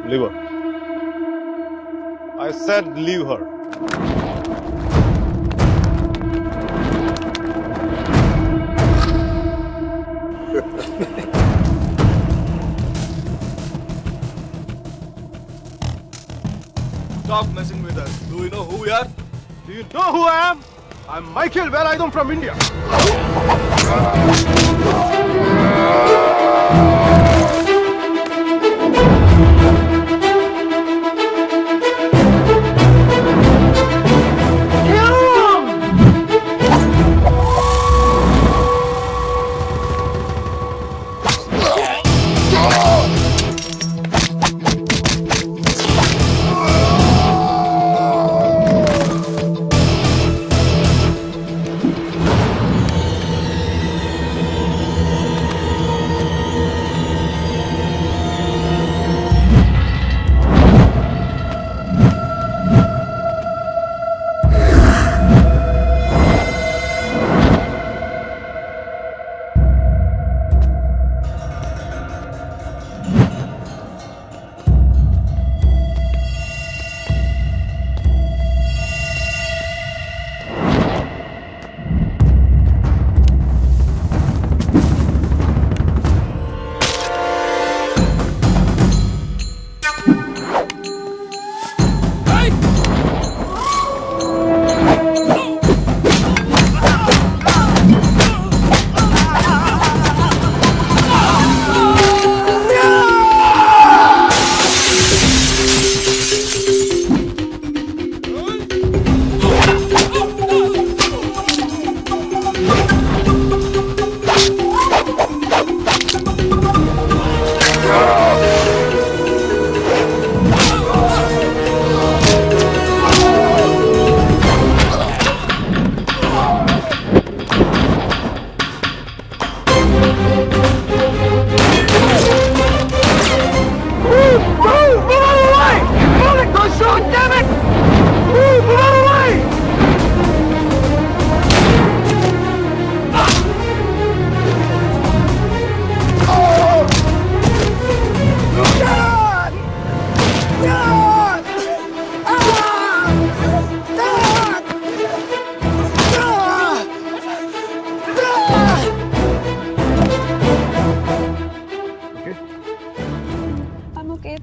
Leave her. I said leave her. Stop messing with us. Do you know who we are? Do you know who I am? I'm Michael Velayudham from India.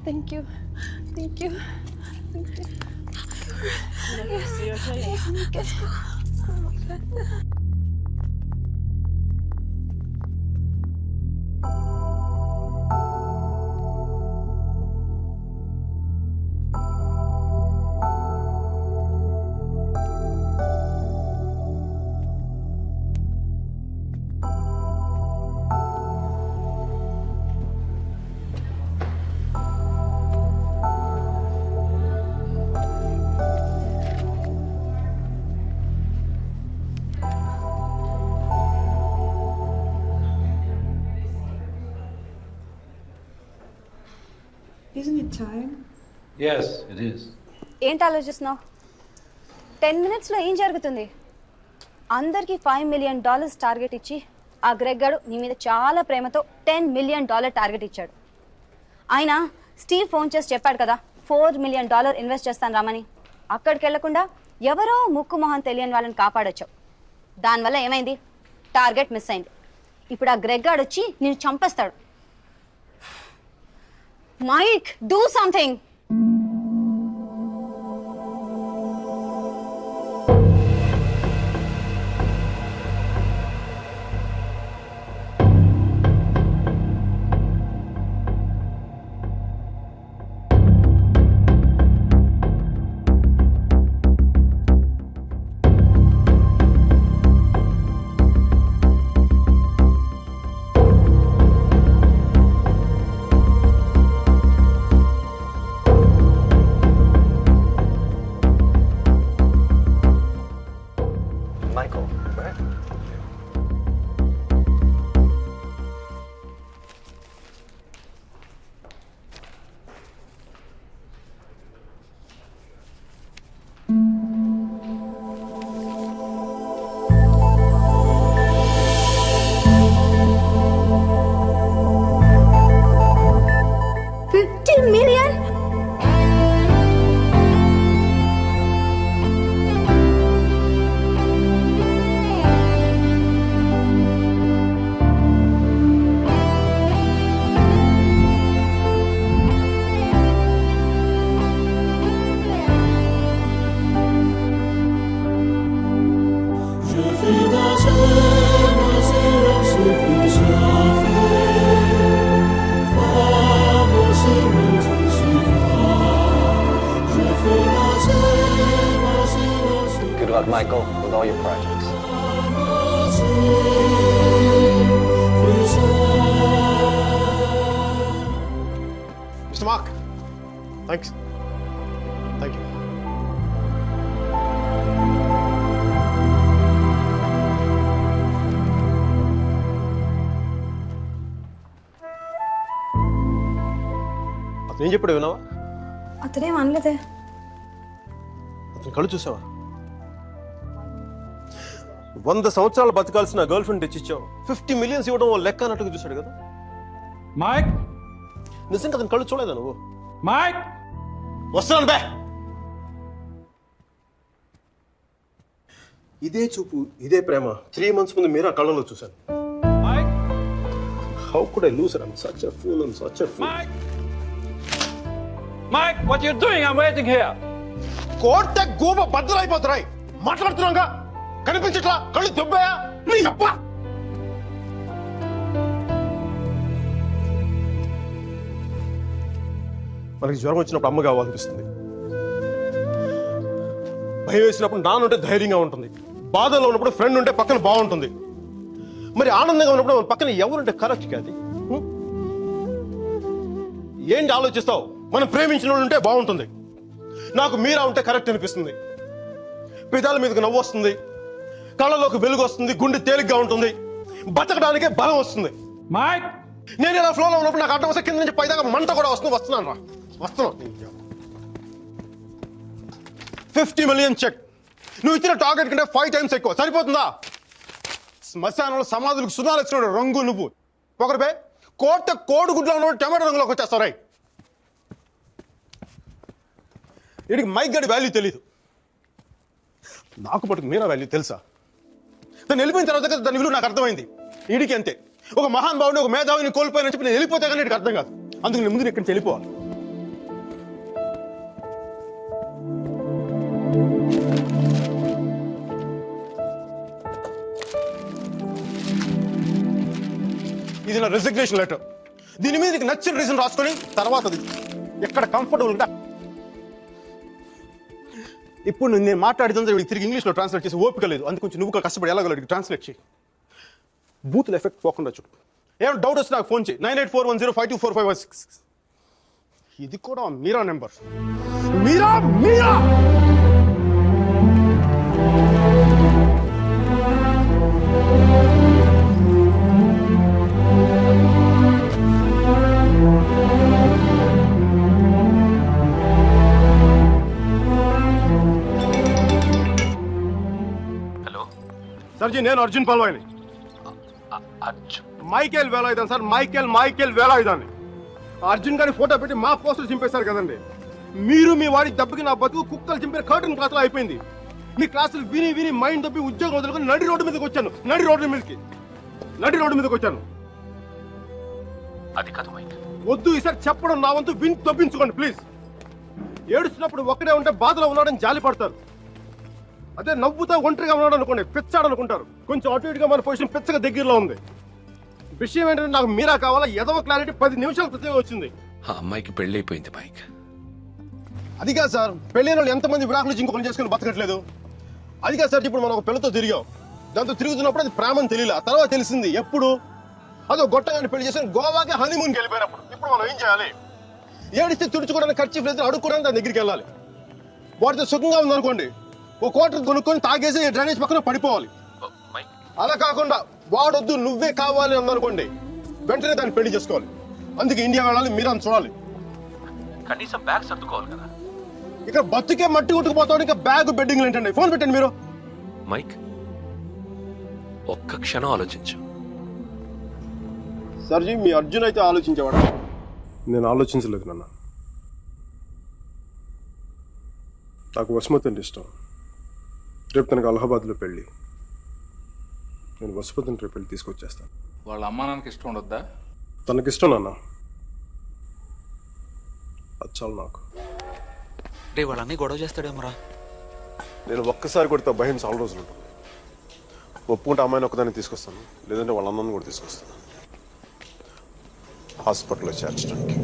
Thank you. Thank you. Thank you. Yes. Yes, I'm okay. Oh my God. Isn't it time? Yes, it is. ఏంటి ఆలోచిస్తున్నావు? 10 minutesలో ఏం జరుగుతుంది? అందరికి $5 million target ఇచ్చి ఆ Greg గాడు నీ మీద చాలా ప్రేమతో $10 million టార్గెట్ ఇచ్చాడు. ఆయన స్టీవ్ ఫోన్ చేసి చెప్పాడు కదా $4 million ఇన్వెస్ట్ చేస్తాను రామని. అక్కడికి వెళ్లకుండా ఎవరో ముక్కు మొహం తెలియని వాళ్ళని కాపాడొచ్చావు. దానివల్ల ఏమైంది? టార్గెట్ మిస్ అయింది. ఇప్పుడు ఆ గ్రెగ్ గాడు వచ్చి నిన్ను చంపేస్తాడు. Mike, do something. Michael, right? $50 million? luck, Michael, with all your projects. Mr. Mark, thanks. Thank you. అతను ఏం చెప్పాడు విన్నావా? అతనేం అనలేదే. అతను కళ్ళు చూసావా? 100 సంవత్సరాలు బతకాల్సిన గర్ల్ ఫ్రెండ్ తెచ్చిచ్చావు. 50 మిలియన్స్ ఇవ్వడం లెక్క అన్నట్టుగా చూశాడు కదా. మైక్, నిజంగా అతను కళ్ళు చూడలేదా నువ్వు? మైక్, వస్తున్నాను బే. ఇదే చూపు, ఇదే ప్రేమ 3 months ముందు మీరా కళ్ళలో చూశాను. How could I lose her? I'm such a fool. I'm such a fool. Mike, what are you doing? I'm waiting here. కోట గోబ బద్దలైపోతున్నాయి. మాట్లాడుతున్నాగా కనిపించట్లా? కళ్ళు దెబ్బయా? నీ అబ్బా. మనకి జ్వరం వచ్చినప్పుడు అమ్మ కావాలనిపిస్తుంది. భయం వేసినప్పుడు నాన్న ఉంటే ధైర్యంగా ఉంటుంది. బాధలో ఉన్నప్పుడు ఫ్రెండ్ ఉంటే పక్కన బాగుంటుంది. మరి ఆనందంగా ఉన్నప్పుడు మన పక్కన ఎవరుంటే కరెక్ట్ కాదు. ఏంటి ఆలోచిస్తావు? మనం ప్రేమించిన వాళ్ళు ఉంటే బాగుంటుంది. నాకు మీరా ఉంటే కరెక్ట్ అనిపిస్తుంది. పెదాల మీదకి నవ్వు వస్తుంది, కళ్ళలోకి వెలుగు వస్తుంది, గుండె తేలిగ్గా ఉంటుంది, బతకడానికే బలం వస్తుంది. నేను ఇలా ఫ్లోలో ఉన్నప్పుడు నాకు అడ్డం వస్తే కింద నుంచి పైదాకా మంట కూడా వస్తుంది. వస్తున్నాను రా, వస్తున్నాను. 50 మిలియన్ చెక్. నువ్వు ఇచ్చిన టార్గెట్ కంటే 5 times ఎక్కువ. సరిపోతుందా? శ్మశానంలో సమాధులకు సుధాలు ఇచ్చిన రంగు నువ్వు. ఒకరిపై కోడిగుడ్లో ఉన్న టమాటో రంగులోకి వచ్చేస్తావు. రై, వీడికి మైక్ గడి వాల్యూ తెలీదు. నాకు పట్టుకు మీరా వాల్యూ తెలుసా? తను వెళ్ళిపోయిన తర్వాత కదా దాని విలువ నాకు అర్థమైంది. వీడికి అంతే. ఒక మహాన్ భావుని, ఒక మేధావిని కోల్పోయిన చెప్పి నేను వెళ్ళిపోతే కానీ వీడికి అర్థం కాదు. అందుకు నేను ముందు ఇక్కడి నుంచి వెళ్ళిపోవాలి. ఇది నా రెసిగ్నేషన్ లెటర్. దీని మీద నీకు నచ్చిన రీజన్ రాసుకొని తర్వాత ఎక్కడ కంఫర్టబుల్ గా. ఇప్పుడు నేను మాట్లాడుతుంది వీడికి తిరిగి ఇంగ్లీష్లో ట్రాన్స్లేట్ చేసి ఓపిక లేదు. అందుకు కొంచెం నువ్వు కష్టపడి ఎలాగో ట్రాన్స్లేట్ చేయి. బూతుల ఎఫెక్ట్ పోకుండా చూడు. ఏమైనా డౌట్ వస్తే నాకు ఫోన్ చేయి. 9841052456. ఇది కూడా మీరా నెంబర్. మీరా మీరా సర్జీ, నేను అర్జున్ పాల్వాయిని. Michael Velayudhan sir. మైకేల్ వేలాయుధాన్ని. అర్జున్ గారి ఫోటో పెట్టి మా పోస్టర్ చింపేశారు కదండి. మీరు మీ వాడి దెబ్బకి నా బతుకు కుక్కలు చింపే కర్టన్ క్లాస్ లో అయిపోయింది. మీ క్లాసులు విని విని మైండ్ దబ్బి ఉద్యోగం వదులుకొని నడి రోడ్డు మీదకి వచ్చాను. నడి రోడ్డు మీదకి వచ్చాను. అది కాదు మైక్. వద్దు, ఈసారి చెప్పడం నా వంతు. విని తప్పించుకోండి ప్లీజ్. ఏడుస్తున్నప్పుడు ఒక్కడే ఉంటే బాధలో ఉన్నాడని జాలి పడతారు. అదే నవ్వుతా ఒంటరిగా ఉన్నాడు అనుకోండి, పిచ్చాడనుకుంటారు. కొంచెం అటు ఇటుగా మన పొజిషన్ పిచ్చగా దగ్గరలో ఉంది. విషయం ఏంటంటే నాకు మీరా కావాలా? ఎదవ క్లారిటీ 10 నిమిషాల క్రితమే వచ్చింది. ఆ అమ్మాయికి పెళ్లి అయిపోయింది మైక్. అది కాదు సార్, పెళ్ళైన వాళ్ళు ఎంతమంది విడాకులు ఇంకొకరు చేసుకుని బతకట్లేదు. అది కాదు సార్, ఇప్పుడు మనం ఒక పిల్లతో తిరిగాం. దాంతో తిరుగుతున్నప్పుడు అది ప్రేమని తెలియలే. ఆ తర్వాత తెలిసింది. ఎప్పుడు? అదో గొట్టగాని పెళ్లి చేసి గోవాకి హనీమూన్కి వెళ్ళిపోయినప్పుడు. ఇప్పుడు మనం ఏం చేయాలి? ఏడిస్తే తుడుచుకోవడానికి ఖర్చు లేదు, అడుక్కోవడానికి దాని దగ్గరికి వెళ్ళాలి. వాటితో సుఖంగా ఉందనుకోండి, ఓ క్వార్టర్ కొనుక్కొని తాగేసి డ్రైనేజ్ పక్కన పడిపోవాలి. అలా కాకుండా వాడొద్దు నువ్వే కావాలి అందనుకోండి, వెంటనే దాన్ని పెళ్లి చేసుకోవాలి. అందుకే ఇండియా వెళ్ళాలి, మీరా చూడాలి. కనీసం బ్యాగ్ సర్దుకోవాలి కదా. ఇక్కడ బతుకే మట్టి కొట్టుకుపోతాడు, ఇంకా బ్యాగ్ బెడ్డింగ్ ఏంటండి? ఫోన్ పెట్టండి మీరు. మైక్, ఒక్క క్షణం ఆలోచించు. సర్జీ, మీ అర్జున్ అయితే ఆలోచించేవాడా? నేను ఆలోచించలేదు నాన్న. నాకు వసుమతి అంటే ఇష్టం. రేపు తనకు అలహాబాద్లో పెళ్ళి. నేను వసుమతిని రేపు పెళ్ళి తీసుకొచ్చేస్తాను. వాళ్ళ అమ్మా నాన్నకి ఇష్టం ఉండొద్దా? తనకిష్టం నాన్న, అది చాలు నాకు. రే వాళ్ళన్నీ గొడవ చేస్తాడేమరా? నేను ఒక్కసారి కొడితే భయం చాలా రోజులు ఉంటుంది. ఒప్పుకుంటే అమ్మాయిని ఒక్కదాన్ని తీసుకొస్తాను, లేదంటే వాళ్ళ అన్నను కూడా తీసుకొస్తాను హాస్పిటల్లో చేర్చడానికి.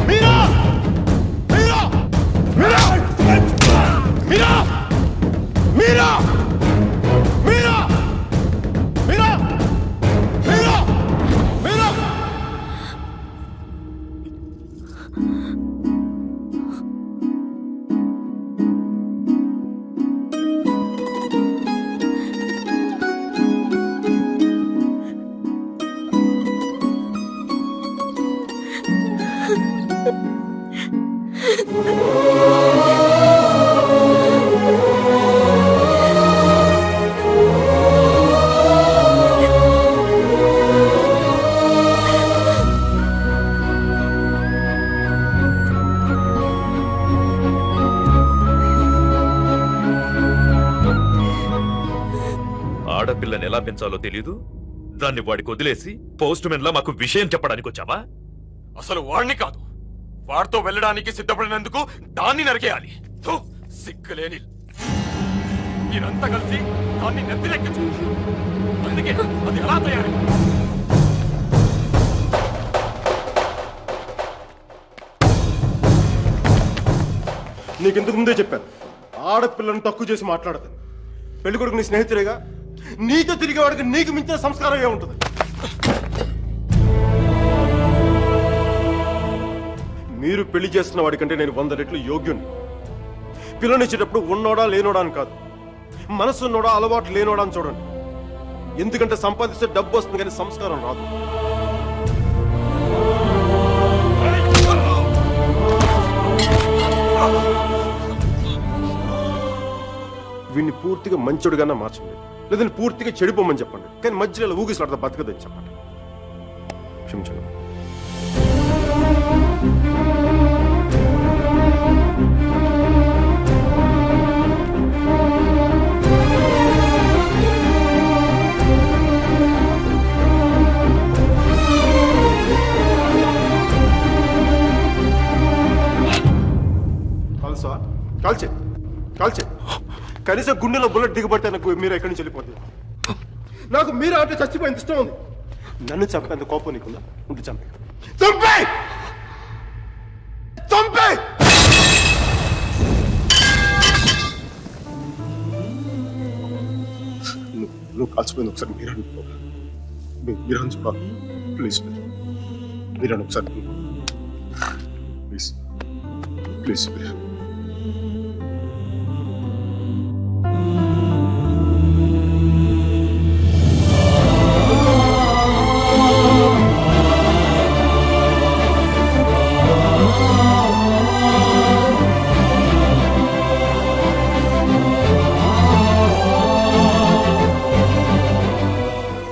మీరా మీరా మీరా మీరా మీరా మీరా మీరా మీరా మీరా ఆడపిల్లని ఎలా పెంచాలో తెలీదు, దాన్ని వాడికి వదిలేసి పోస్ట్ మెన్ లా మాకు విషయం చెప్పడానికి వచ్చావా? అసలు వాడిని కాదు, వాడితో వెళ్ళడానికి సిద్ధపడినందుకు దాన్ని నరికేయాలి. థు, సిగ్గులేని మీరంతా కలిసి దాన్ని నెత్తిలెక్కించు. అందుకే అది ఎలా తయారై నీకెందుకు ముందే చెప్పాను, ఆడపిల్లను తక్కువ చేసి మాట్లాడతాను. పెళ్లి కొడుకు నీ స్నేహితుడేగా, నీతో తిరిగేవాడికి నీకు మించిన సంస్కారం ఏముంటుంది? మీరు పెళ్లి చేస్తున్న వాడికంటే నేను 100 రెట్లు యోగ్యుని. పిల్లనిచ్చేటప్పుడు ఉన్నోడా లేనోడా అని కాదు, మనసు ఉన్నోడా అలవాటు లేనోడా అని చూడండి. ఎందుకంటే సంపాదిస్తే డబ్బు వస్తుంది కానీ సంస్కారం రాదు. వీడిని పూర్తిగా మంచోడుగానే మార్చండి, లేదంటే పూర్తిగా చెడిపోమని చెప్పండి. కానీ మధ్యలో ఊగిసలాడతా బతకదని చెప్పండి. క్షమించండి. కాల్సా కాల్చే కాల్చే కనీసం గుండెలో బుల్లెట్ దిగబడితే నాకు మీరు ఎక్కడి నుంచి వెళ్ళిపోతుంది. నాకు మీరు అంటే చచ్చిపోయింది ఇష్టం ఉంది. నన్ను చంపేంత కోపం నీకుందా? ఉంటే చంపే చంపే చంపే. నువ్వు కాల్చిపోయింది ఒకసారి మీరు అనుకో, మీరు అనుకో ప్లీజ్, మీరు ఒకసారి ప్లీజ్ ప్లీజ్ ప్లీజ్.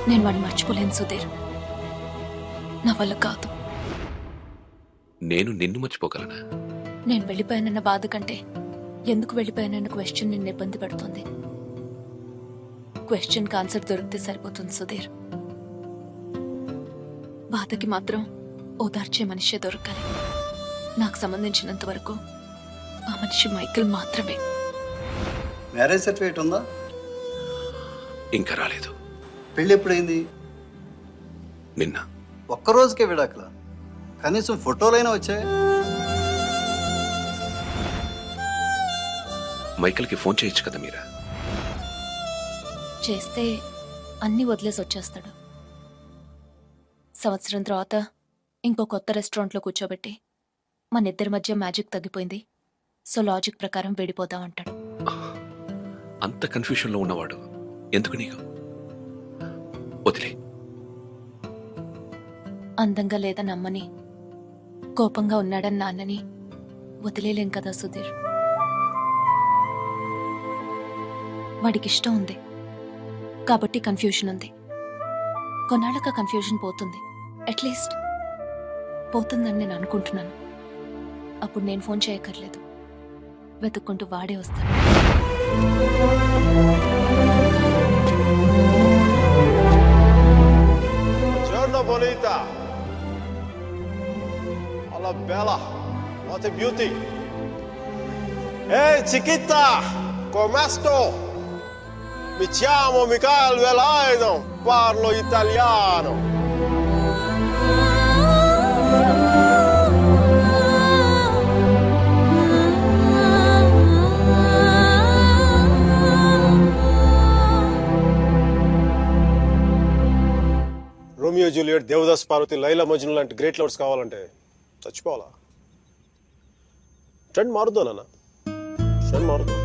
నేను వాడిని మర్చిపోలేను సుధీర్, నా వల్ల కాదు. నేను నిన్ను మర్చిపోగలనా? నేను వెళ్ళిపోయానన్న బాధ కంటే ఎందుకు వెళ్ళిపోయానన్న క్వశ్చన్ నిన్ను ఇబ్బంది పెడుతుంది. క్వశ్చన్కి ఆన్సర్ దొరికితే సరిపోతుంది సుధీర్. బాధకి మాత్రం ఓదార్చే మనిషే దొరకాలి. నాకు సంబంధించినంత వరకు ఆ మనిషి మైకిల్ మాత్రమే. మ్యారేజ్ సర్టిఫికేట్ ఉందా? ఇంకా రాలేదు. పెళ్ళి ఎప్పుడైంది? నిన్న. ఒక్కరోజుకే విడాకులా? కనీసం ఫోటోలైనా వచ్చాయి? మైకిల్కి ఫోన్ చేయొచ్చు కదా మీరా? చేస్తే అన్నీ వదిలేసి వచ్చేస్తాడు. సంవత్సరం తర్వాత ఇంకో కొత్త రెస్టారెంట్లో కూర్చోబెట్టి మన ఇద్దరి మధ్య మ్యాజిక్ తగ్గిపోయింది, సో లాజిక్ ప్రకారం విడిపోదాం అంటాడు. అంత కన్ఫ్యూషన్లో ఉన్నవాడు ఎందుకు నీకు? వదిలే. అందంగా లేదని అమ్మని, కోపంగా ఉన్నాడని నాన్నని వదిలేలేం కదా సుధీర్. వాడికి ఇష్టం ఉంది కాబట్టి కన్ఫ్యూషన్ ఉంది. కొన్నాళ్ళక కన్ఫ్యూషన్ పోతుంది, అట్లీస్ట్ పోతుందని నేను అనుకుంటున్నాను. అప్పుడు నేను ఫోన్ చేయక్కర్లేదు, వెతుక్కుంటూ వాడే వస్తాడు. Giorno bonita. Alla bella. What a beauty. Hey, chiquita. ¿Cómo estás? Mi chiamo Michael Velaido, parlo italiano. Romeo Juliet, Devdas Parvati, Laila Majnu లాంటి గ్రేట్ లవర్స్ కావాలంటే చచ్చిపోవాలా? ట్రెండ్ మారుద్దా నాన్న, ట్రెండ్ మారుద్దా.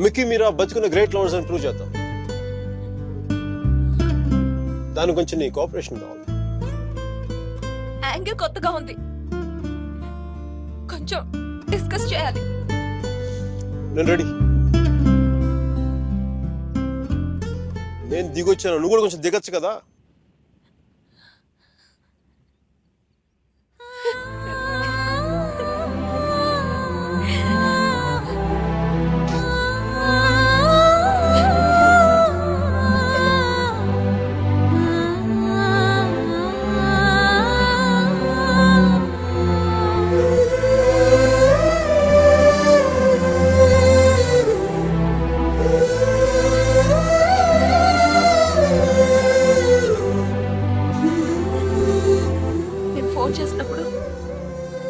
మిక్కీ మీరా బతుకున్న గ్రేట్ లవర్స్ అని ప్రూవ్ చేద్దాం. దాని గురించి నీ కోఆపరేషన్ కావాలి. యాంగిల్ కొత్తగా ఉంది, కొంచెం డిస్కస్ చేయాలి. నేను రెడీ. నేను దిగొచ్చాను, నువ్వు కూడా కొంచెం దిగచ్చు కదా.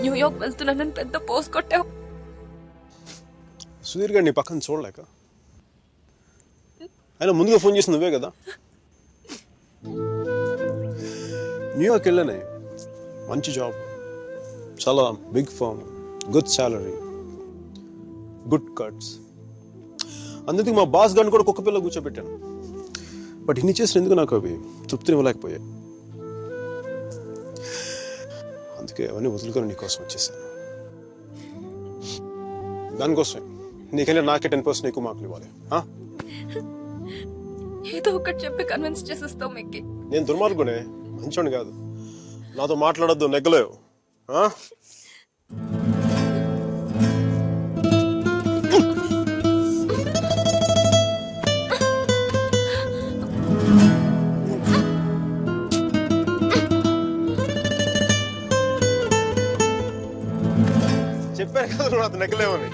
న్యూయార్క్ వెళ్తున్నానని పెద్ద పోస్ట్ కొట్టావు. సుధీర్ గారు నీ పక్కన చూడలేక, ఆయన ముందుగా ఫోన్ చేసి నువ్వే కదా. న్యూయార్క్ వెళ్ళానే, మంచి జాబ్, చాలా big firm, good salary, good cuts. అందుకే మా బాస్ గారిని కూడా కుక్క పిల్ల కూర్చోబెట్టాను. బట్ ఇన్ని చేసిన ఎందుకు నాకు అవి తృప్తిని ఇవ్వలేకపోయాయి. అందుకే అవన్నీ వదులుకొని నీకోసం వచ్చేసాను. దానికోసమే నీకైనా నాకే 10% ఎక్కువ మార్కులు ఇవ్వాలి. ఏదో ఒకటి చెప్పి కన్విన్స్ చేసేస్తావు మిక్కీ. నేను దుర్మార్గునే, మంచోని కాదు. నాతో మాట్లాడొద్దు, నెగ్గలేవు. చెప్పాను కదా నాతో నెగ్గలేవని.